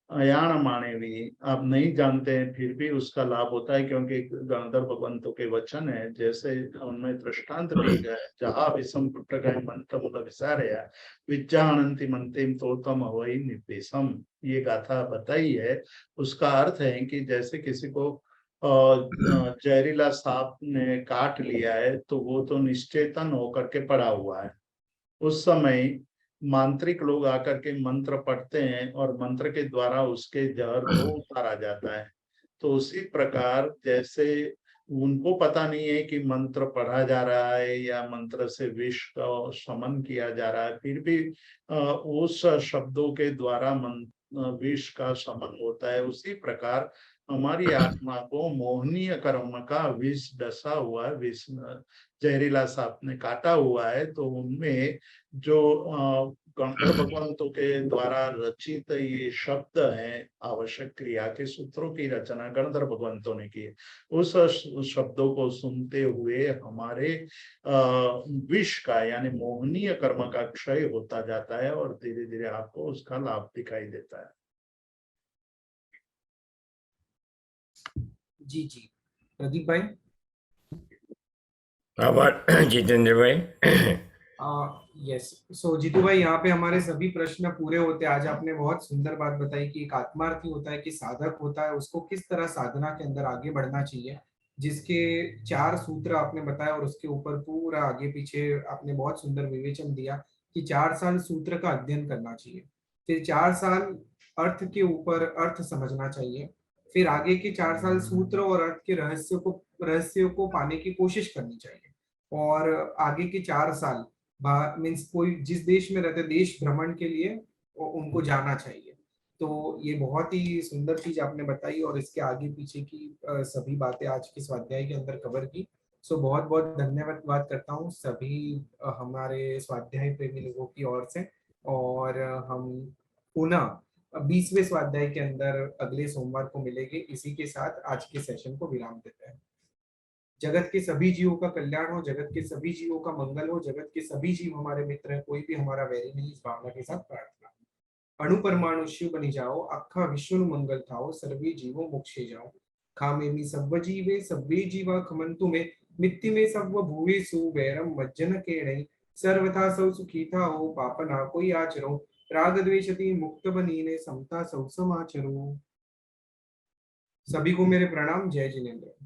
अयाण माने भी, आप नहीं जानते हैं फिर भी उसका लाभ होता है, क्योंकि गणधर भगवंतों के वचन है, जैसे उनमें दृष्टांत दिए गए, जहाँ विषम पुत्र मंत्र बोला विचारया विज्ञानंति मंत्रिम तोतम अवई निर्देशम, ये गाथा बताई है। उसका अर्थ है कि जैसे किसी को जहरीला सांप ने काट लिया है, तो वो तो निश्चेतन होकर के पड़ा हुआ है। उस समय मांत्रिक लोग आकर के मंत्र पढ़ते हैं और मंत्र के द्वारा उसके जहर को उतारा जाता है। तो उसी प्रकार जैसे उनको पता नहीं है कि मंत्र पढ़ा जा रहा है या मंत्र से विष का शमन किया जा रहा है, फिर भी उस शब्दों के द्वारा विष का शमन होता है। उसी प्रकार हमारी आत्मा को मोहनीय कर्म का विष डसा हुआ है, विष जहरीला सांप ने काटा हुआ है, तो उनमें जो गणधर भगवंतों के द्वारा रचित ये शब्द हैं, आवश्यक क्रिया के सूत्रों की रचना गणधर भगवंतों ने की है। उस शब्दों को सुनते हुए हमारे विष का यानी मोहनीय कर्म का क्षय होता जाता है और धीरे धीरे आपको उसका लाभ दिखाई देता है। जी जी प्रदीप भाई। आभार जितेंद्र भाई। यस, सो जीतू भाई, यहाँ पे हमारे सभी प्रश्न पूरे होते हैं। आज आपने बहुत सुंदर बात बताई कि एक आत्मार्थी होता है, कि साधक होता है, उसको किस तरह साधना के अंदर आगे बढ़ना चाहिए, जिसके 4 सूत्र आपने बताया, और उसके ऊपर पूरा आगे पीछे आपने बहुत सुंदर विवेचन दिया कि 4 साल सूत्र का अध्ययन करना चाहिए, फिर 4 साल अर्थ के ऊपर अर्थ समझना चाहिए, फिर आगे के 4 साल सूत्र और अर्थ के रहस्य को पाने की कोशिश करनी चाहिए, और आगे के 4 साल मीन्स कोई जिस देश में रहते देश भ्रमण के लिए उनको जाना चाहिए। तो ये बहुत ही सुंदर चीज आपने बताई, और इसके आगे पीछे की सभी बातें आज के स्वाध्याय के अंदर कवर की। सो बहुत बहुत धन्यवाद करता हूँ सभी हमारे स्वाध्याय प्रेमी लोगों की ओर से, और हम पुनः 20वें स्वाध्याय के अंदर अगले सोमवार को मिलेंगे। इसी के साथ आज के सेशन को विराम देते हैं। जगत के सभी जीवों का कल्याण हो, जगत के सभी जीवों का मंगल हो, जगत के सभी जीव हमारे मित्र हैं, कोई भी हमारा वैरी नहीं, इस भावना के साथ प्रार्थना। अणु परमाणु शिव बनी जाओ, अखा विश्व मंगल थाओ, सर्वे जीवो मोक्षे जाओ। खामे मी सब जीवे सब्बे जीवा खमंतु में, मित्ति में सब भूवे सु वैरम मज्जन के नहीं, सर्वथा सौ सुखी था हो, पाप ना कोई आचरो, राग द्वेषति मुक्त बनीने, समता सौ समाचरो। सभी को मेरे प्रणाम। जय जिनेन्द्र।